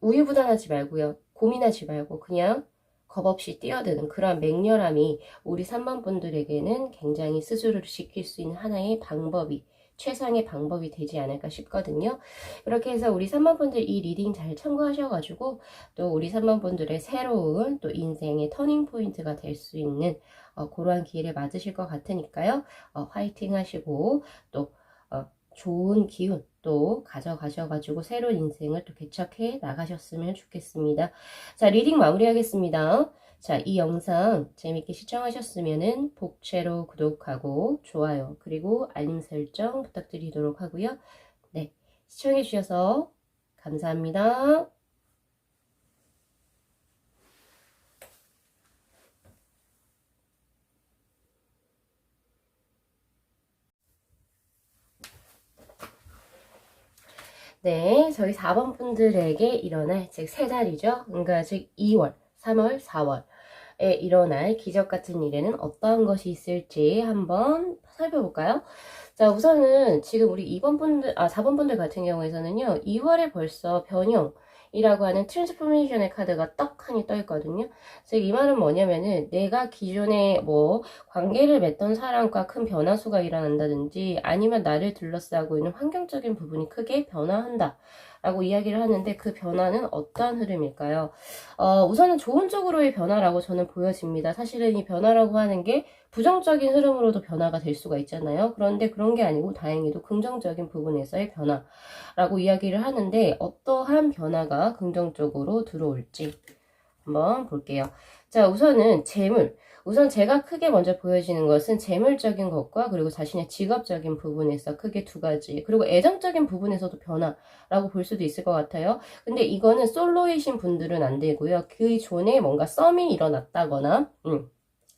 우유부단하지 말고요. 고민하지 말고 그냥 겁없이 뛰어드는 그런 맹렬함이 우리 3번 분들에게는 굉장히 스스로를 지킬 수 있는 하나의 방법이, 최상의 방법이 되지 않을까 싶거든요. 이렇게 해서 우리 3번 분들 이 리딩 잘 참고하셔가지고 또 우리 3번 분들의 새로운 또 인생의 터닝 포인트가 될 수 있는 그러한 기회를 맞으실 것 같으니까요. 화이팅 하시고 또 좋은 기운 또 가져가셔가지고 새로운 인생을 또 개척해 나가셨으면 좋겠습니다. 자, 리딩 마무리하겠습니다. 자, 이 영상 재밌게 시청하셨으면은 복채로 구독하고 좋아요 그리고 알림 설정 부탁드리도록 하고요. 네, 시청해주셔서 감사합니다. 네, 저희 4번 분들에게 일어날, 즉 3달이죠. 그러니까 즉 2월, 3월, 4월에 일어날 기적 같은 일에는 어떠한 것이 있을지 한번 살펴볼까요? 자, 우선은 지금 우리 2번 분들, 4번 분들 같은 경우에서는요, 2월에 벌써 변형이라고 하는 트랜스포메이션의 카드가 떡하니 떠 있거든요. 즉, 이 말은 뭐냐면은 내가 기존에 뭐 관계를 맺던 사람과 큰 변화수가 일어난다든지 아니면 나를 둘러싸고 있는 환경적인 부분이 크게 변화한다. 라고 이야기를 하는데 그 변화는 어떠한 흐름일까요? 우선은 좋은 쪽으로의 변화라고 저는 보여집니다. 사실은 이 변화라고 하는 게 부정적인 흐름으로도 변화가 될 수가 있잖아요. 그런데 그런 게 아니고 다행히도 긍정적인 부분에서의 변화라고 이야기를 하는데 어떠한 변화가 긍정적으로 들어올지 한번 볼게요. 자, 우선은 재물. 우선 제가 크게 먼저 보여지는 것은 재물적인 것과 그리고 자신의 직업적인 부분에서 크게 2가지, 그리고 애정적인 부분에서도 변화라고 볼 수도 있을 것 같아요. 근데 이거는 솔로이신 분들은 안 되고요. 그 전에 뭔가 썸이 일어났다거나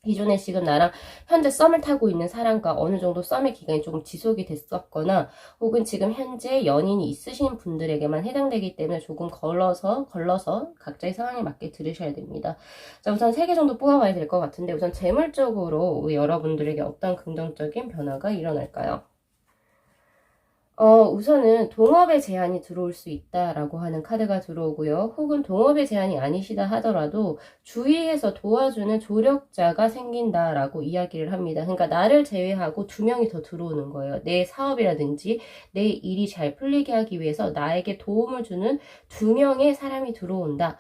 기존에 지금 나랑 현재 썸을 타고 있는 사람과 어느 정도 썸의 기간이 조금 지속이 됐었거나 혹은 지금 현재 연인이 있으신 분들에게만 해당되기 때문에 조금 걸러서 각자의 상황에 맞게 들으셔야 됩니다. 자, 우선 3개 정도 뽑아봐야 될 것 같은데 우선 재물적으로 여러분들에게 어떤 긍정적인 변화가 일어날까요? 우선은 동업에 제한이 들어올 수 있다라고 하는 카드가 들어오고요. 혹은 동업에 제한이 아니시다 하더라도 주위에서 도와주는 조력자가 생긴다라고 이야기를 합니다. 그러니까 나를 제외하고 두 명이 더 들어오는 거예요. 내 사업이라든지 내 일이 잘 풀리게 하기 위해서 나에게 도움을 주는 두 명의 사람이 들어온다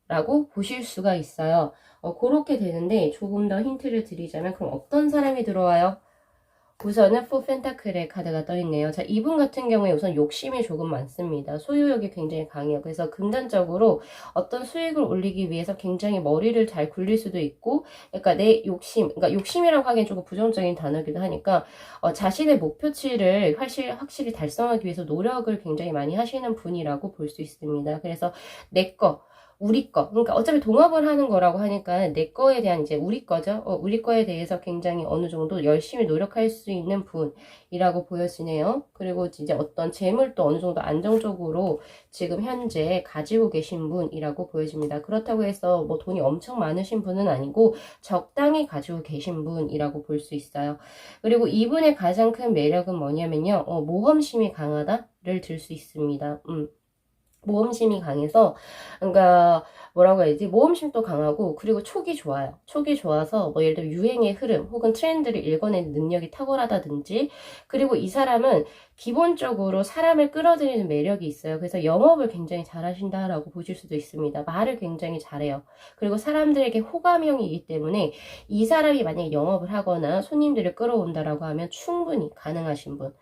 라고 보실 수가 있어요. 그렇게 되는데 조금 더 힌트를 드리자면 그럼 어떤 사람이 들어와요? 우선은 포 펜타클의 카드가 떠있네요. 자, 이분 같은 경우에 우선 욕심이 조금 많습니다. 소유욕이 굉장히 강해요. 그래서 금전적으로 어떤 수익을 올리기 위해서 굉장히 머리를 잘 굴릴 수도 있고, 그러니까 내 욕심, 그러니까 욕심이라고 하기엔 조금 부정적인 단어기도 하니까, 자신의 목표치를 확실히 달성하기 위해서 노력을 굉장히 많이 하시는 분이라고 볼 수 있습니다. 그래서 내 거, 우리 거. 그러니까 어차피 동업을 하는 거라고 하니까 내 거에 대한 이제 우리 거죠. 우리 거에 대해서 굉장히 어느 정도 열심히 노력할 수 있는 분이라고 보여지네요. 그리고 이제 어떤 재물도 어느 정도 안정적으로 지금 현재 가지고 계신 분이라고 보여집니다. 그렇다고 해서 뭐 돈이 엄청 많으신 분은 아니고 적당히 가지고 계신 분이라고 볼 수 있어요. 그리고 이분의 가장 큰 매력은 뭐냐면요. 모험심이 강하다를 들 수 있습니다. 모험심이 강해서, 그러니까 뭐라고 해야지, 모험심도 강하고, 그리고 촉이 좋아요. 촉이 좋아서 뭐 예를 들어 유행의 흐름 혹은 트렌드를 읽어내는 능력이 탁월하다든지, 그리고 이 사람은 기본적으로 사람을 끌어들이는 매력이 있어요. 그래서 영업을 굉장히 잘하신다라고 보실 수도 있습니다. 말을 굉장히 잘해요. 그리고 사람들에게 호감형이기 때문에 이 사람이 만약에 영업을 하거나 손님들을 끌어온다라고 하면 충분히 가능하신 분.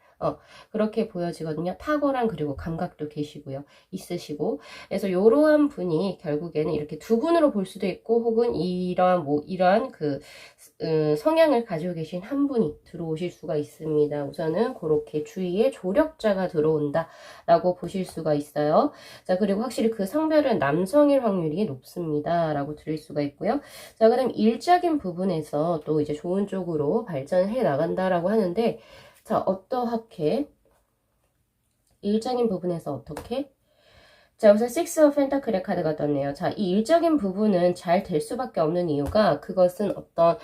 그렇게 보여지거든요. 탁월한 그리고 감각도 계시고요. 있으시고. 그래서 이러한 분이 결국에는 이렇게 두 분으로 볼 수도 있고 혹은 이러한 그 성향을 가지고 계신 한 분이 들어오실 수가 있습니다. 우선은 그렇게 주위에 조력자가 들어온다 라고 보실 수가 있어요. 자, 그리고 확실히 그 성별은 남성일 확률이 높습니다 라고 들릴 수가 있고요. 자, 그다음 일적인 부분에서 또 이제 좋은 쪽으로 발전해 나간다라고 하는데, 자, 어떠하게? 일적인 부분에서 어떻게? 자, 우선 식스 오브 펜타클의 카드가 떴네요. 자, 이 일적인 부분은 잘 될 수밖에 없는 이유가 그것은 어떤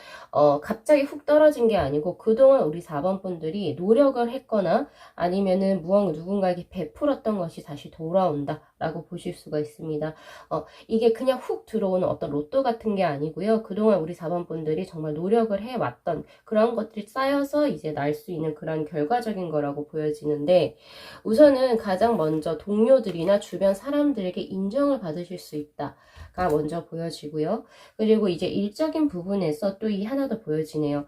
갑자기 훅 떨어진 게 아니고 그동안 우리 4번 분들이 노력을 했거나 아니면은 누군가에게 베풀었던 것이 다시 돌아온다 라고 보실 수가 있습니다. 이게 그냥 훅 들어오는 어떤 로또 같은 게 아니고요. 그동안 우리 4번 분들이 정말 노력을 해왔던 그런 것들이 쌓여서 이제 날 수 있는 그런 결과적인 거라고 보여지는데, 우선은 가장 먼저 동료들이나 주변 사람들에게 인정을 받으실 수 있다가 먼저 보여지고요. 그리고 이제 일적인 부분에서 또 이 하나 더 보여지네요.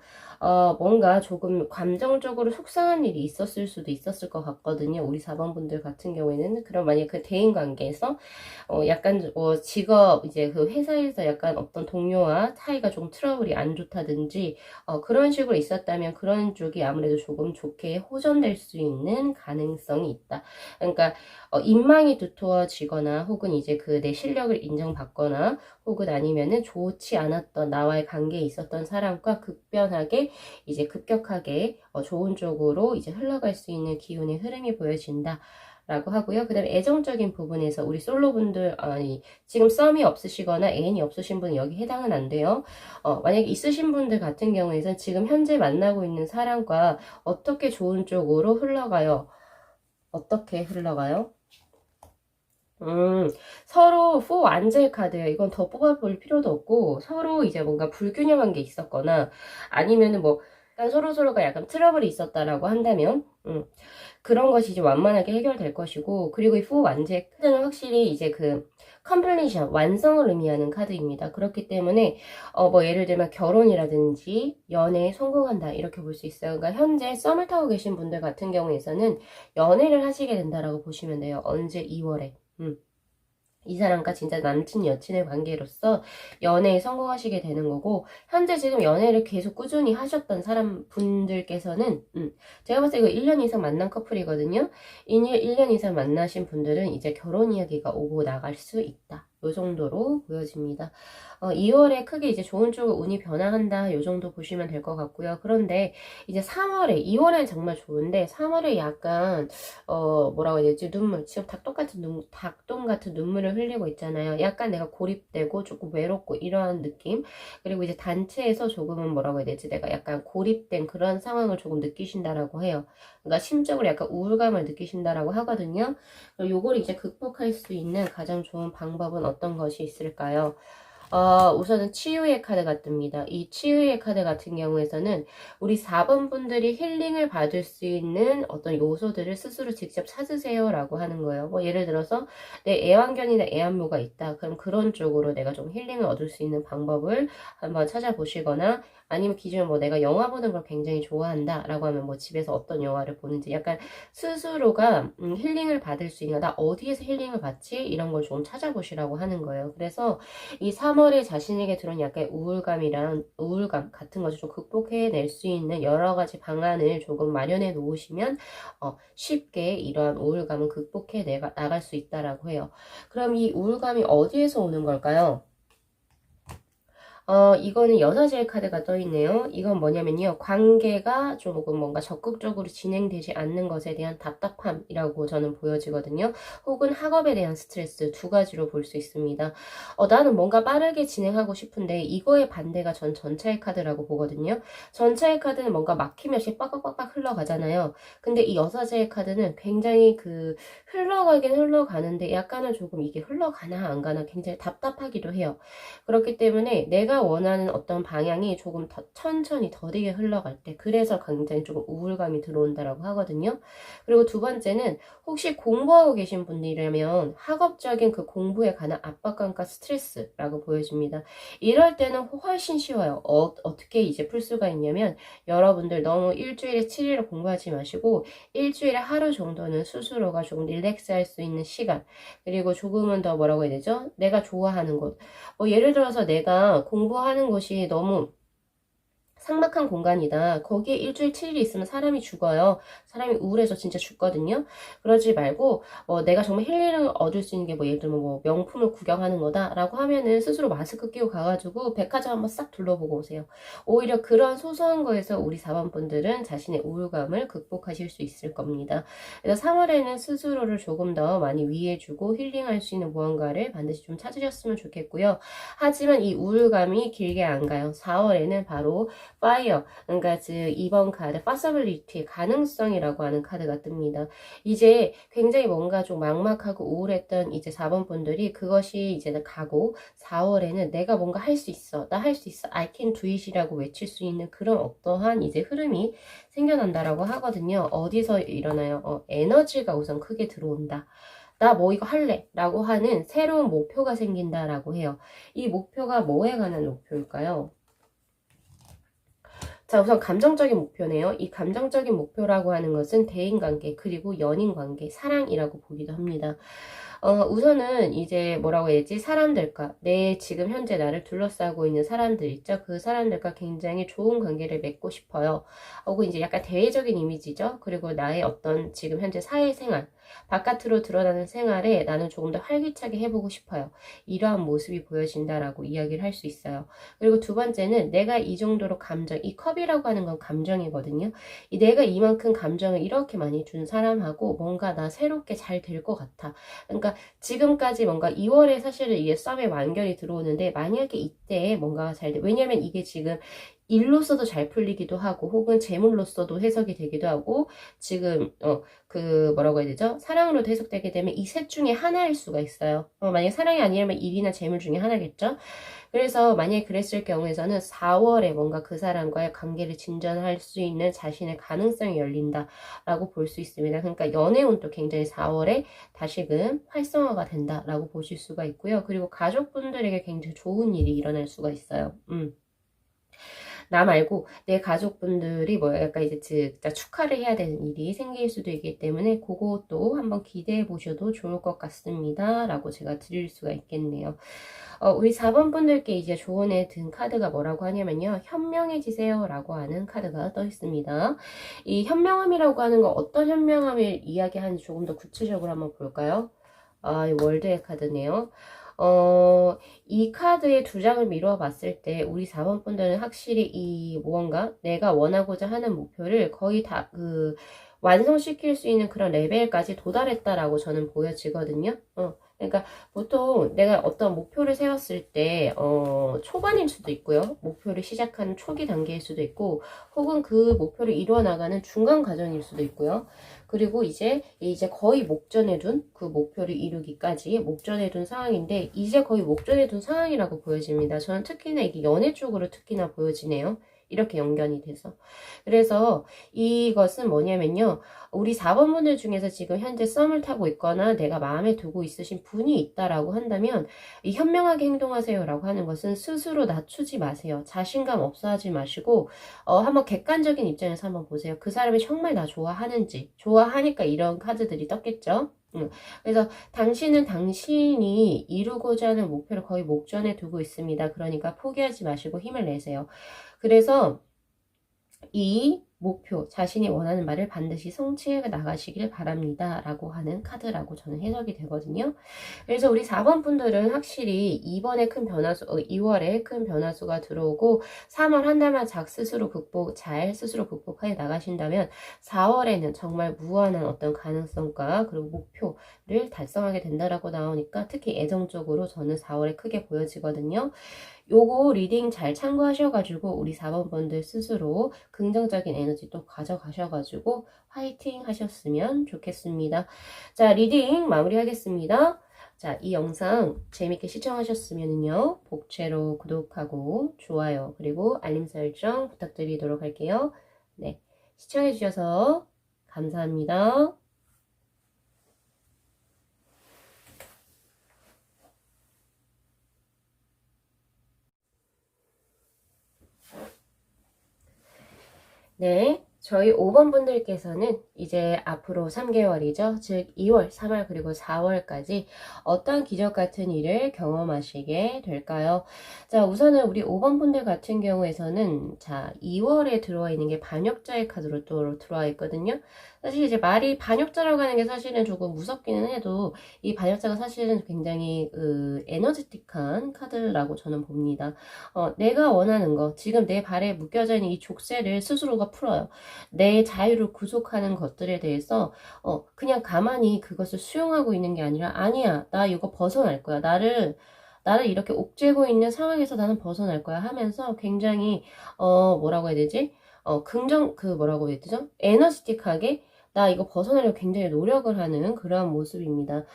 뭔가 조금 감정적으로 속상한 일이 있었을 수도 있었을 것 같거든요. 우리 4번 분들 같은 경우에는. 그럼 만약 그 대인 관계에서 약간 직업 이제 그 회사에서 약간 어떤 동료와 사이가 좀 트러블이 안 좋다든지 그런 식으로 있었다면 그런 쪽이 아무래도 조금 좋게 호전될 수 있는 가능성이 있다. 그러니까 인망이 두터워지거나 혹은 이제 그 내 실력을 인정받거나 혹은 아니면은 좋지 않았던 나와의 관계에 있었던 사람과 급변하게 이제 급격하게 좋은 쪽으로 이제 흘러갈 수 있는 기운의 흐름이 보여진다. 라고 하고요. 그 다음에 애정적인 부분에서 우리 솔로분들, 지금 썸이 없으시거나 애인이 없으신 분은 여기 해당은 안 돼요. 만약에 있으신 분들 같은 경우에는 지금 현재 만나고 있는 사람과 어떻게 좋은 쪽으로 흘러가요? 어떻게 흘러가요? 서로 포 완젤 카드예요. 이건 더 뽑아볼 필요도 없고 서로 이제 뭔가 불균형한 게 있었거나 아니면은 뭐 서로가 약간 트러블이 있었다라고 한다면 그런 것이 이제 완만하게 해결될 것이고, 그리고 이 포 완젤 카드는 확실히 이제 그 컴플리션, 완성을 의미하는 카드입니다. 그렇기 때문에 뭐 예를 들면 결혼이라든지 연애에 성공한다 이렇게 볼 수 있어요. 그러니까 현재 썸을 타고 계신 분들 같은 경우에서는 연애를 하시게 된다라고 보시면 돼요. 언제? 2월에. 이 사람과 진짜 남친 여친의 관계로서 연애에 성공하시게 되는 거고, 현재 지금 연애를 계속 꾸준히 하셨던 사람 분들께서는 제가 봤을 때 이거 1년 이상 만난 커플이거든요. 1년 이상 만나신 분들은 이제 결혼 이야기가 오고 나갈 수 있다 요 정도로 보여집니다. 2월에 크게 이제 좋은 쪽으로 운이 변화한다. 요 정도 보시면 될 것 같고요. 그런데 이제 3월에, 2월엔 정말 좋은데 3월에 약간 뭐라고 해야 되지? 눈물, 지금 닭똥 같은 눈물을 흘리고 있잖아요. 약간 내가 고립되고 조금 외롭고 이러한 느낌. 그리고 이제 단체에서 조금은 뭐라고 해야 되지? 내가 약간 고립된 그런 상황을 조금 느끼신다라고 해요. 그러니까 심적으로 약간 우울감을 느끼신다라고 하거든요. 요걸 이제 극복할 수 있는 가장 좋은 방법은 어떤 것이 있을까요? 우선은 치유의 카드가 뜹니다. 이 치유의 카드 같은 경우에서는 우리 4번 분들이 힐링을 받을 수 있는 어떤 요소들을 스스로 직접 찾으세요 라고 하는 거예요. 뭐 예를 들어서 내 애완견이나 애완모가 있다. 그럼 그런 쪽으로 내가 좀 힐링을 얻을 수 있는 방법을 한번 찾아보시거나, 아니면 기존에 뭐 내가 영화 보는 걸 굉장히 좋아한다 라고 하면 뭐 집에서 어떤 영화를 보는지, 약간 스스로가 힐링을 받을 수 있는, 나 어디에서 힐링을 받지? 이런 걸 좀 찾아보시라고 하는 거예요. 그래서 이 3월에 자신에게 들어온 약간 우울감 같은 것을 좀 극복해낼 수 있는 여러 가지 방안을 조금 마련해 놓으시면 쉽게 이러한 우울감을 극복해 나갈 수 있다라고 해요. 그럼 이 우울감이 어디에서 오는 걸까요? 이거는 여사제의 카드가 떠있네요. 이건 뭐냐면요. 관계가 조금 뭔가 적극적으로 진행되지 않는 것에 대한 답답함이라고 저는 보여지거든요. 혹은 학업에 대한 스트레스, 두 가지로 볼 수 있습니다. 나는 뭔가 빠르게 진행하고 싶은데 이거의 반대가 전 전차의 카드라고 보거든요. 전차의 카드는 뭔가 막히면 빡빡빡빡 흘러가잖아요. 근데 이 여사제의 카드는 굉장히 흘러가긴 흘러가는데 약간은 조금 이게 흘러가나 안 가나 굉장히 답답하기도 해요. 그렇기 때문에 내가 원하는 어떤 방향이 조금 더 천천히 더디게 흘러갈 때, 그래서 굉장히 조금 우울감이 들어온다라고 하거든요. 그리고 두 번째는 혹시 공부하고 계신 분들이라면 학업적인 그 공부에 관한 압박감과 스트레스라고 보여집니다. 이럴 때는 훨씬 쉬워요. 어떻게 이제 풀 수가 있냐면, 여러분들 너무 일주일에 7일을 공부하지 마시고 일주일에 하루 정도는 스스로가 조금 릴렉스 할 수 있는 시간, 그리고 조금은 더 뭐라고 해야 되죠? 내가 좋아하는 곳, 예를 들어서 내가 공부하는 곳이 너무 삭막한 공간이다. 거기에 일주일 7일이 있으면 사람이 죽어요. 사람이 우울해서 진짜 죽거든요. 그러지 말고 내가 정말 힐링을 얻을 수 있는 게 예를 들면 명품을 구경하는 거다라고 하면은 스스로 마스크 끼고 가가지고 백화점 한번 싹 둘러보고 오세요. 오히려 그런 소소한 거에서 우리 4번 분들은 자신의 우울감을 극복하실 수 있을 겁니다. 그래서 3월에는 스스로를 조금 더 많이 위해주고 힐링할 수 있는 무언가를 반드시 좀 찾으셨으면 좋겠고요. 하지만 이 우울감이 길게 안 가요. 4월에는 바로 파이어, 그러니까 즉 2번 카드 possibility, 가능성이라고 하는 카드가 뜹니다. 이제 굉장히 뭔가 좀 막막하고 우울했던 이제 4번 분들이 그것이 이제는 가고 4월에는 내가 뭔가 할 수 있어, 나 할 수 있어, I can do it이라고 외칠 수 있는 그런 어떠한 이제 흐름이 생겨난다라고 하거든요. 어디서 일어나요? 에너지가 우선 크게 들어온다. 나 이거 할래 라고 하는 새로운 목표가 생긴다라고 해요. 이 목표가 뭐에 관한 목표일까요? 자, 우선 감정적인 목표네요. 이 감정적인 목표라고 하는 것은 대인관계, 그리고 연인관계, 사랑이라고 보기도 합니다. 우선은 이제 뭐라고 해야지, 사람들과, 내 지금 현재 나를 둘러싸고 있는 사람들 있죠? 그 사람들과 굉장히 좋은 관계를 맺고 싶어요. 혹은 이제 약간 대외적인 이미지죠? 그리고 나의 어떤 지금 현재 사회생활, 바깥으로 드러나는 생활에 나는 조금 더 활기차게 해보고 싶어요. 이러한 모습이 보여진다라고 이야기를 할 수 있어요. 그리고 두 번째는 내가 이 정도로 이 컵이라고 하는 건 감정이거든요. 내가 이만큼 감정을 이렇게 많이 준 사람하고 뭔가 나 새롭게 잘 될 것 같아. 그러니까 지금까지 뭔가 2월에 사실은 이게 썸의 완결이 들어오는데, 만약에 이때 뭔가 잘 돼. 왜냐면 이게 지금 일로서도 잘 풀리기도 하고 혹은 재물로서도 해석이 되기도 하고, 지금 뭐라고 해야 되죠? 사랑으로도 해석되게 되면 이 셋 중에 하나일 수가 있어요. 만약에 사랑이 아니라면 일이나 재물 중에 하나겠죠? 그래서 만약에 그랬을 경우에서는 4월에 뭔가 그 사람과의 관계를 진전할 수 있는 자신의 가능성이 열린다라고 볼 수 있습니다. 그러니까 연애운도 굉장히 4월에 다시금 활성화가 된다라고 보실 수가 있고요. 그리고 가족분들에게 굉장히 좋은 일이 일어날 수가 있어요. 나 말고 내 가족분들이 약간 이제 진짜 축하를 해야 되는 일이 생길 수도 있기 때문에 그것도 한번 기대해 보셔도 좋을 것 같습니다. 라고 제가 드릴 수가 있겠네요. 우리 4번 분들께 이제 조언에 든 카드가 뭐라고 하냐면요. 현명해지세요 라고 하는 카드가 떠 있습니다. 이 현명함이라고 하는 거 어떤 현명함을 이야기하는지 조금 더 구체적으로 한번 볼까요? 이 월드의 카드네요. 이 카드의 두 장을 미루어 봤을 때 우리 4번 분들은 확실히 이 무언가 내가 원하고자 하는 목표를 거의 다 완성시킬 수 있는 그런 레벨까지 도달했다라고 저는 보여지거든요. 그러니까 보통 내가 어떤 목표를 세웠을 때 초반일 수도 있고요. 목표를 시작하는 초기 단계일 수도 있고 혹은 그 목표를 이루어 나가는 중간 과정일 수도 있고요. 그리고 이제 거의 목전에 둔 그 목표를 이루기까지 목전에 둔 상황인데 이제 거의 목전에 둔 상황이라고 보여집니다. 저는 특히나 이게 연애 쪽으로 특히나 보여지네요. 이렇게 연관이 돼서. 그래서 이것은 뭐냐면요. 우리 4번 분들 중에서 지금 현재 썸을 타고 있거나 내가 마음에 두고 있으신 분이 있다라고 한다면 이 현명하게 행동하세요라고 하는 것은 스스로 낮추지 마세요. 자신감 없어 하지 마시고 한번 객관적인 입장에서 한번 보세요. 그 사람이 정말 나 좋아하는지 좋아하니까 이런 카드들이 떴겠죠. 그래서 당신은 당신이 이루고자 하는 목표를 거의 목전에 두고 있습니다. 그러니까 포기하지 마시고 힘을 내세요. 그래서 이 목표, 자신이 원하는 말을 반드시 성취해 나가시길 바랍니다. 라고 하는 카드라고 저는 해석이 되거든요. 그래서 우리 4번 분들은 확실히 이번에 큰 변화수, 2월에 큰 변화수가 들어오고 3월 한 달만 잘 스스로 극복해 나가신다면 4월에는 정말 무한한 어떤 가능성과 그리고 목표를 달성하게 된다라고 나오니까 특히 애정적으로 저는 4월에 크게 보여지거든요. 요거 리딩 잘 참고하셔가지고 우리 4번 분들 스스로 긍정적인 에너지 또 가져가셔가지고 화이팅 하셨으면 좋겠습니다. 자, 리딩 마무리하겠습니다. 자, 이 영상 재밌게 시청하셨으면요. 복채로 구독하고 좋아요 그리고 알림 설정 부탁드리도록 할게요. 네, 시청해주셔서 감사합니다. 네, 저희 5번 분들께서는 이제 앞으로 3개월이죠. 즉 2월, 3월 그리고 4월까지 어떤 기적 같은 일을 경험하시게 될까요? 자, 우선은 우리 5번 분들 같은 경우에서는 자, 2월에 들어와 있는 게 반역자의 카드로 또 들어와 있거든요. 사실 이제 말이 반역자라고 하는 게 사실은 조금 무섭기는 해도 이 반역자가 사실은 굉장히 에너지틱한 카드라고 저는 봅니다. 내가 원하는 거, 지금 내 발에 묶여져 있는 이 족쇄를 스스로가 풀어요. 내 자유를 구속하는 것들에 대해서 그냥 가만히 그것을 수용하고 있는 게 아니라 아니야, 나 이거 벗어날 거야. 나를 이렇게 옥죄고 있는 상황에서 나는 벗어날 거야 하면서 굉장히 뭐라고 해야 되지? 뭐라고 해야 되죠? 에너지틱하게 나 이거 벗어나려고 굉장히 노력을 하는 그러한 모습입니다.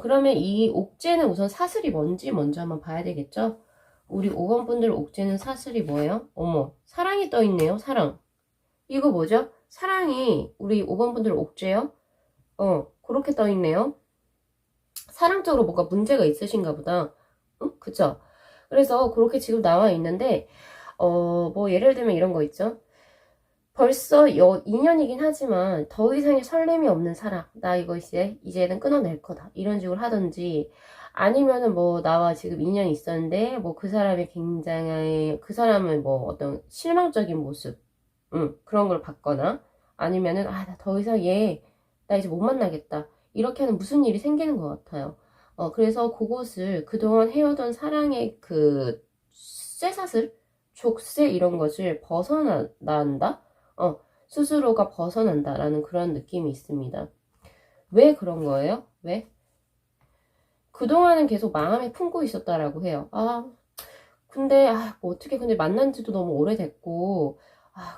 그러면 이 옥죄는 우선 사슬이 뭔지 먼저 한번 봐야 되겠죠? 우리 5번 분들 옥죄는 사슬이 뭐예요? 어머, 사랑이 떠 있네요, 사랑. 이거 뭐죠? 사랑이 우리 5번 분들 옥죄요? 그렇게 떠 있네요. 사랑적으로 뭔가 문제가 있으신가 보다. 응? 그쵸? 그래서 그렇게 지금 나와 있는데, 뭐 예를 들면 이런 거 있죠? 벌써 2년이긴 하지만 더 이상의 설렘이 없는 사랑. 나 이거 이제는 끊어낼 거다. 이런 식으로 하든지 아니면은 뭐 나와 지금 2년 있었는데 뭐 그 사람이 굉장히 그 사람은 뭐 어떤 실망적인 모습 그런 걸 봤거나 아니면은 나 더 이상 나 이제 못 만나겠다. 이렇게 하는 무슨 일이 생기는 것 같아요. 그래서 그것을 그동안 해오던 사랑의 그 쇠사슬, 족쇄 이런 것을 벗어난다? 스스로가 벗어난다라는 그런 느낌이 있습니다. 왜 그런 거예요? 왜? 그동안은 계속 마음에 품고 있었다라고 해요. 근데, 뭐 어떻게, 근데 만난 지도 너무 오래됐고,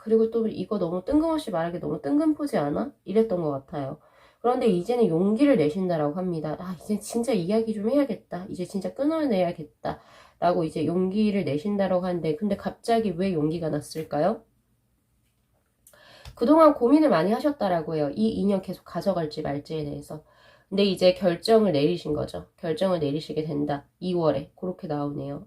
그리고 또 이거 너무 뜬금없이 말하기 너무 뜬금포지 않아? 이랬던 것 같아요. 그런데 이제는 용기를 내신다라고 합니다. 이제 진짜 이야기 좀 해야겠다. 이제 진짜 끊어내야겠다. 라고 이제 용기를 내신다라고 하는데, 근데 갑자기 왜 용기가 났을까요? 그동안 고민을 많이 하셨다라고 해요. 이 인연 계속 가져갈지 말지에 대해서. 근데 이제 결정을 내리신 거죠. 결정을 내리시게 된다. 2월에. 그렇게 나오네요.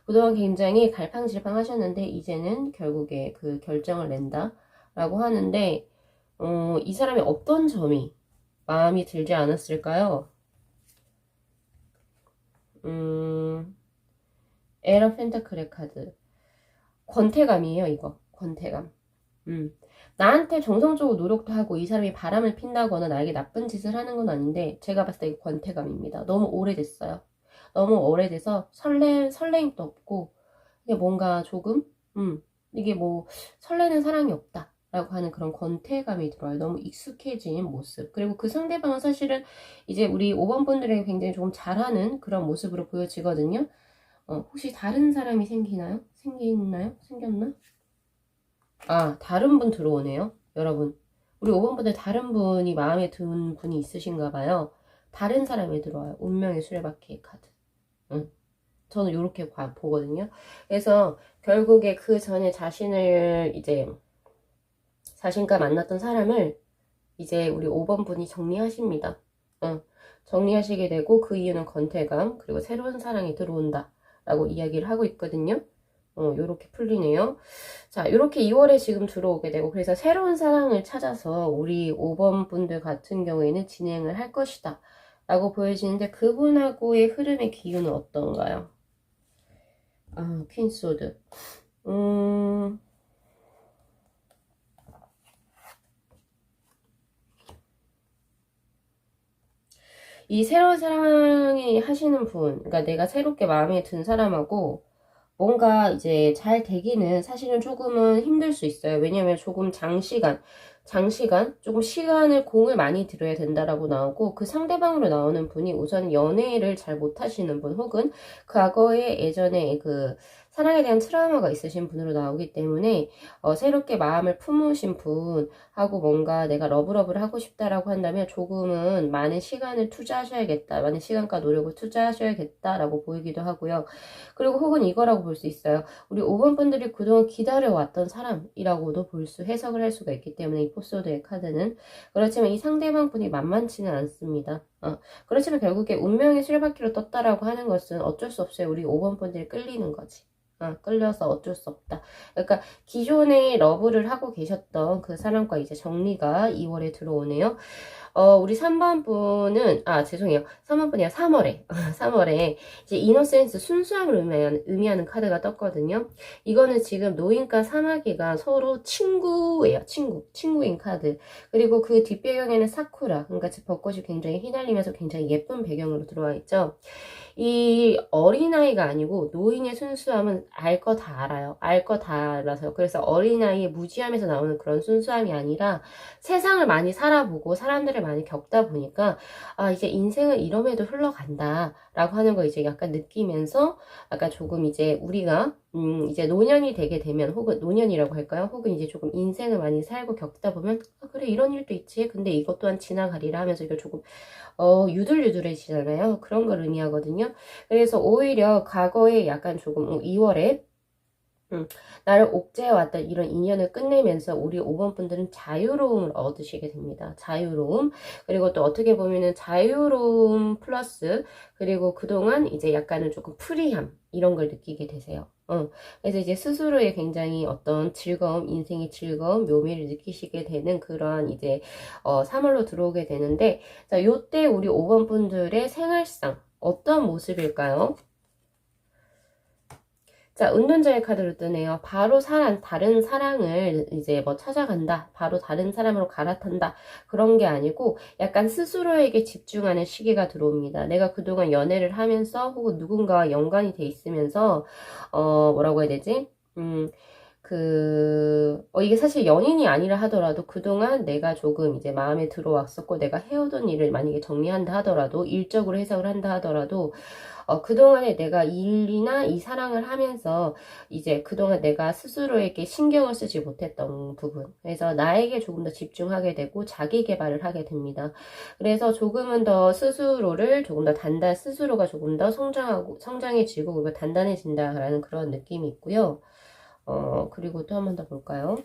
그동안 굉장히 갈팡질팡 하셨는데, 이제는 결국에 그 결정을 낸다. 라고 하는데, 이 사람이 어떤 점이 마음이 들지 않았을까요? 에러 펜타클의 카드. 권태감이에요, 이거. 권태감. 나한테 정성적으로 노력도 하고 이 사람이 바람을 핀다거나 나에게 나쁜 짓을 하는 건 아닌데 제가 봤을 때 이거 권태감입니다. 너무 오래됐어요. 너무 오래돼서 설레임도 없고, 이게 뭔가 조금, 이게 뭐, 설레는 사랑이 없다. 라고 하는 그런 권태감이 들어요. 너무 익숙해진 모습. 그리고 그 상대방은 사실은 이제 우리 5번 분들에게 굉장히 조금 잘하는 그런 모습으로 보여지거든요. 혹시 다른 사람이 생기나요? 생겼나? 아, 다른 분 들어오네요. 여러분. 우리 5번 분들 다른 분이 마음에 든 분이 있으신가 봐요. 다른 사람이 들어와요. 운명의 수레바퀴 카드. 응. 저는 이렇게 보거든요. 그래서 결국에 그 전에 자신과 만났던 사람을 이제 우리 5번 분이 정리하십니다. 정리하시게 되고 그 이유는 권태감 그리고 새로운 사랑이 들어온다 라고 이야기를 하고 있거든요. 요렇게 풀리네요. 자, 요렇게 2월에 지금 들어오게 되고 그래서 새로운 사랑을 찾아서 우리 5번 분들 같은 경우에는 진행을 할 것이다 라고 보여지는데 그분하고의 흐름의 기운은 어떤가요? 아, 퀸소드. 이 새로운 사랑이 하시는 분, 그러니까 내가 새롭게 마음에 든 사람하고 뭔가 이제 잘 되기는 사실은 조금은 힘들 수 있어요. 왜냐면 조금 장시간, 조금 공을 많이 들여야 된다라고 나오고, 그 상대방으로 나오는 분이 우선 연애를 잘 못하시는 분, 혹은 과거에 예전에 그 사랑에 대한 트라우마가 있으신 분으로 나오기 때문에, 새롭게 마음을 품으신 분하고 뭔가 내가 러브러브를 하고 싶다라고 한다면 조금은 많은 시간을 투자하셔야겠다. 많은 시간과 노력을 투자하셔야겠다라고 보이기도 하고요. 그리고 혹은 이거라고 볼 수 있어요. 우리 5번 분들이 그동안 기다려왔던 사람이라고도 해석을 할 수가 있기 때문에 이 포소드의 카드는 그렇지만 이 상대방 분이 만만치는 않습니다. 그렇지만 결국에 운명의 수레바퀴로 떴다라고 하는 것은 어쩔 수 없어요. 우리 5번 분들이 끌리는 거지. 끌려서 어쩔 수 없다. 그러니까 기존에 러브를 하고 계셨던 그 사람과 이제 정리가 2월에 들어오네요. 우리 3번 분은, 죄송해요. 3번 분이 아니라 3월에, 3월에 이제 이너센스 순수함을 의미하는 카드가 떴거든요. 이거는 지금 노인과 사마귀가 서로 친구예요. 친구인 카드. 그리고 그 뒷배경에는 사쿠라, 그러니까 벚꽃이 굉장히 휘날리면서 굉장히 예쁜 배경으로 들어와 있죠. 이 어린아이가 아니고 노인의 순수함은 알 거 다 알아요. 알 거 다 알아서. 그래서 어린아이의 무지함에서 나오는 그런 순수함이 아니라 세상을 많이 살아보고 사람들을 많이 겪다 보니까 이제 인생은 이러면도 흘러간다 라고 하는 거 이제 약간 느끼면서 약간 조금 이제 우리가 이제 노년이 되게 되면 혹은 노년이라고 할까요? 혹은 이제 조금 인생을 많이 살고 겪다 보면 그래 이런 일도 있지. 근데 이것 또한 지나가리라 하면서 이거 조금 유들유들해지잖아요. 그런 걸 의미하거든요. 그래서 오히려 과거에 약간 조금 2월에 나를 옥죄해왔던 이런 인연을 끝내면서 우리 5번 분들은 자유로움을 얻으시게 됩니다. 자유로움. 그리고 또 어떻게 보면은 자유로움 플러스 그리고 그동안 이제 약간은 조금 프리함 이런 걸 느끼게 되세요. 그래서 이제 스스로의 굉장히 어떤 즐거움, 인생의 즐거움, 묘미를 느끼시게 되는 그런 이제 3월로 들어오게 되는데 자, 요때 우리 5번 분들의 생활상 어떤 모습일까요? 자, 은둔자의 카드로 뜨네요. 바로 다른 사랑을 이제 뭐 찾아간다. 바로 다른 사람으로 갈아탄다. 그런 게 아니고 약간 스스로에게 집중하는 시기가 들어옵니다. 내가 그동안 연애를 하면서 혹은 누군가와 연관이 돼 있으면서, 뭐라고 해야 되지? 이게 사실 연인이 아니라 하더라도 그동안 내가 조금 이제 마음에 들어왔었고 내가 해오던 일을 만약에 정리한다 하더라도 일적으로 해석을 한다 하더라도 그동안에 내가 이 일이나 이 사랑을 하면서 이제 그동안 내가 스스로에게 신경을 쓰지 못했던 부분. 그래서 나에게 조금 더 집중하게 되고 자기 개발을 하게 됩니다. 그래서 조금은 더 스스로가 조금 더 성장해지고 그리고 단단해진다라는 그런 느낌이 있고요. 그리고 또 한 번 더 볼까요?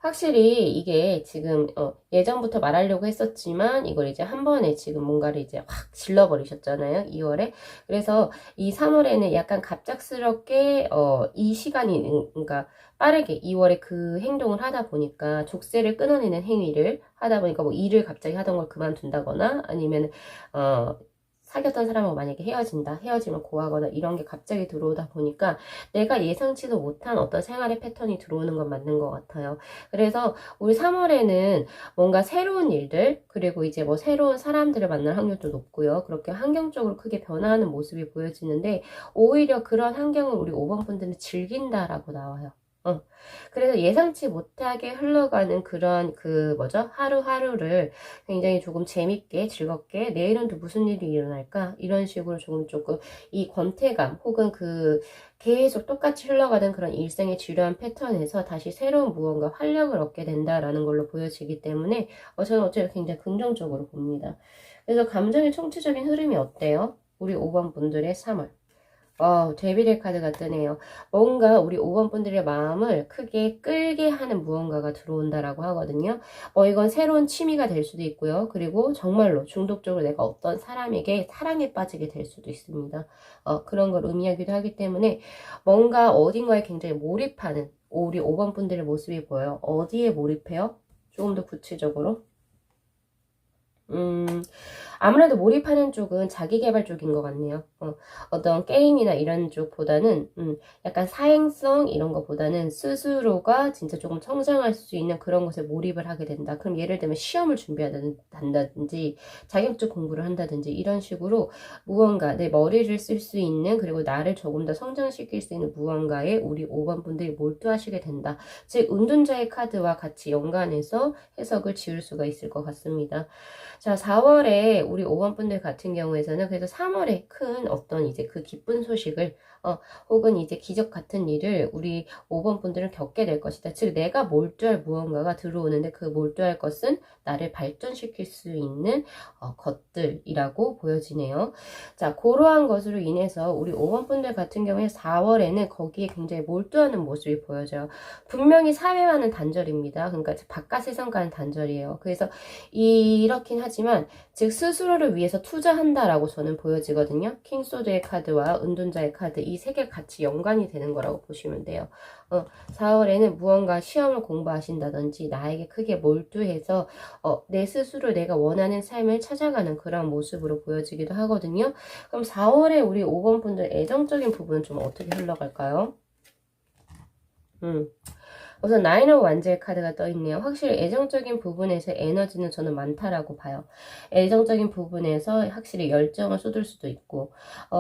확실히 이게 지금 예전부터 말하려고 했었지만 이걸 이제 한 번에 지금 뭔가를 이제 확 질러버리셨잖아요. 2월에. 그래서 이 3월에는 약간 갑작스럽게 이 시간이 그러니까 빠르게 2월에 그 행동을 하다 보니까 족쇄를 끊어내는 행위를 하다 보니까 뭐 일을 갑자기 하던 걸 그만둔다거나 아니면 사귀었던 사람하고 만약에 헤어진다, 헤어지면 고하거나 이런 게 갑자기 들어오다 보니까 내가 예상치도 못한 어떤 생활의 패턴이 들어오는 건 맞는 것 같아요. 그래서 우리 3월에는 뭔가 새로운 일들, 그리고 이제 뭐 새로운 사람들을 만날 확률도 높고요. 그렇게 환경적으로 크게 변화하는 모습이 보여지는데, 오히려 그런 환경을 우리 5번 분들은 즐긴다라고 나와요. 그래서 예상치 못하게 흘러가는 그런 뭐죠? 하루하루를 굉장히 조금 재밌게 즐겁게 내일은 또 무슨 일이 일어날까? 이런 식으로 조금 이 권태감 혹은 계속 똑같이 흘러가는 그런 일상의 지루한 패턴에서 다시 새로운 무언가 활력을 얻게 된다라는 걸로 보여지기 때문에 저는 어쨌든 굉장히 긍정적으로 봅니다. 그래서 감정의 총체적인 흐름이 어때요? 우리 5번 분들의 3월. 데빌의 카드가 뜨네요. 뭔가 우리 5번 분들의 마음을 크게 끌게 하는 무언가가 들어온다라고 하거든요. 이건 새로운 취미가 될 수도 있고요. 그리고 정말로 중독적으로 내가 어떤 사람에게 사랑에 빠지게 될 수도 있습니다. 그런 걸 의미하기도 하기 때문에 뭔가 어딘가에 굉장히 몰입하는 우리 5번 분들의 모습이 보여요. 어디에 몰입해요? 조금 더 구체적으로. 아무래도 몰입하는 쪽은 자기 개발 쪽인 것 같네요. 어떤 게임이나 이런 쪽보다는, 약간 사행성 이런 것보다는 스스로가 진짜 조금 성장할 수 있는 그런 것에 몰입을 하게 된다. 그럼 예를 들면 시험을 준비한다든지, 자격증 공부를 한다든지, 이런 식으로 무언가 내 머리를 쓸 수 있는, 그리고 나를 조금 더 성장시킬 수 있는 무언가에 우리 5번 분들이 몰두하시게 된다. 즉, 은둔자의 카드와 같이 연관해서 해석을 지을 수가 있을 것 같습니다. 자, 4월에 우리 5번 분들 같은 경우에서는 그래서 3월에 큰 어떤 이제 그 기쁜 소식을 혹은 이제 기적 같은 일을 우리 5번 분들은 겪게 될 것이다. 즉 내가 몰두할 무언가가 들어오는데 그 몰두할 것은 나를 발전시킬 수 있는 것들이라고 보여지네요. 자, 그러한 것으로 인해서 우리 5번 분들 같은 경우에 4월에는 거기에 굉장히 몰두하는 모습이 보여져요. 분명히 사회와는 단절입니다. 그러니까 바깥 세상과는 단절이에요. 그래서 이렇긴 하지만 즉 스스로를 위해서 투자한다라고 저는 보여지거든요. 킹소드의 카드와 은둔자의 카드 이 세 개 같이 연관이 되는 거라고 보시면 돼요. 4월에는 무언가 시험을 공부하신다든지 나에게 크게 몰두해서 내 스스로 내가 원하는 삶을 찾아가는 그런 모습으로 보여지기도 하거든요. 그럼 4월에 우리 5번 분들 애정적인 부분은 좀 어떻게 흘러갈까요? 우선 나인 오브 완즈의 카드가 떠있네요. 확실히 애정적인 부분에서 에너지는 저는 많다라고 봐요. 애정적인 부분에서 확실히 열정을 쏟을 수도 있고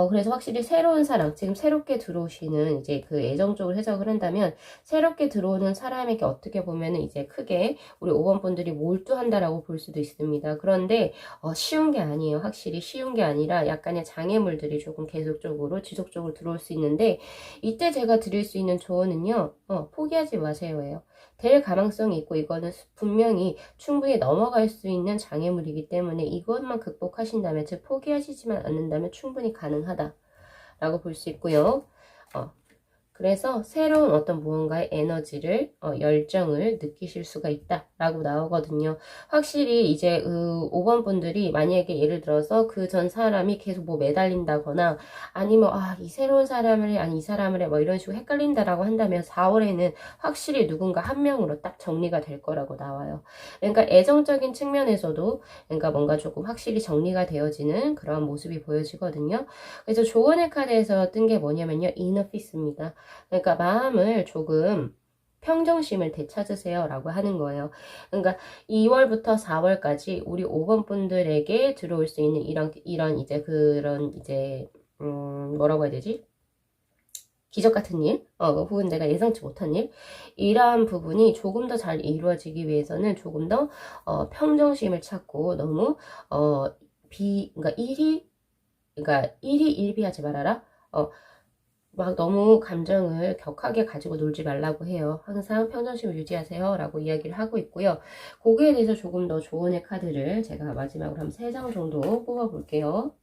그래서 확실히 새로운 사랑, 지금 새롭게 들어오시는 이제 그 애정적으로 해석을 한다면 새롭게 들어오는 사람에게 어떻게 보면은 이제 크게 우리 5번 분들이 몰두한다라고 볼 수도 있습니다. 그런데 쉬운 게 아니에요. 확실히 쉬운 게 아니라 약간의 장애물들이 조금 계속적으로 지속적으로 들어올 수 있는데 이때 제가 드릴 수 있는 조언은요. 포기하지 마세요. 예요. 될 가능성이 있고 이거는 분명히 충분히 넘어갈 수 있는 장애물이기 때문에 이것만 극복하신다면 즉 포기하시지만 않는다면 충분히 가능하다라고 볼 수 있고요. 그래서 새로운 어떤 무언가의 에너지를 열정을 느끼실 수가 있다라고 나오거든요. 확실히 이제 5번 분들이 만약에 예를 들어서 그 전 사람이 계속 뭐 매달린다거나 아니면 이 새로운 사람을 아니 이 사람을 뭐 이런 식으로 헷갈린다라고 한다면 4월에는 확실히 누군가 한 명으로 딱 정리가 될 거라고 나와요. 그러니까 애정적인 측면에서도 그러니까 뭔가 조금 확실히 정리가 되어지는 그런 모습이 보여지거든요. 그래서 조언의 카드에서 뜬 게 뭐냐면요. 이너피스입니다. 그러니까 마음을 조금 평정심을 되찾으세요 라고 하는 거예요. 그러니까 2월부터 4월까지 우리 5번 분들에게 들어올 수 있는 이런 이제 그런 이제 뭐라고 해야 되지? 기적 같은 일, 혹은 내가 예상치 못한 일, 이러한 부분이 조금 더 잘 이루어지기 위해서는 조금 더 평정심을 찾고 너무 그러니까 일이 일비하지 말아라. 막 너무 감정을 격하게 가지고 놀지 말라고 해요. 항상 평정심을 유지하세요 라고 이야기를 하고 있고요. 거기에 대해서 조금 더 조언의 카드를 제가 마지막으로 한 3장 정도 뽑아 볼게요.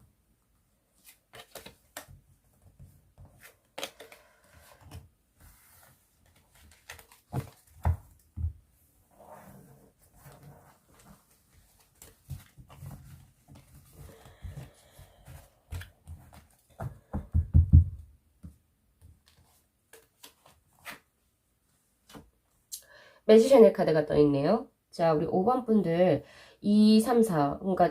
매지션의 카드가 떠있네요. 자, 우리 5번 분들 2, 3, 4 그러니까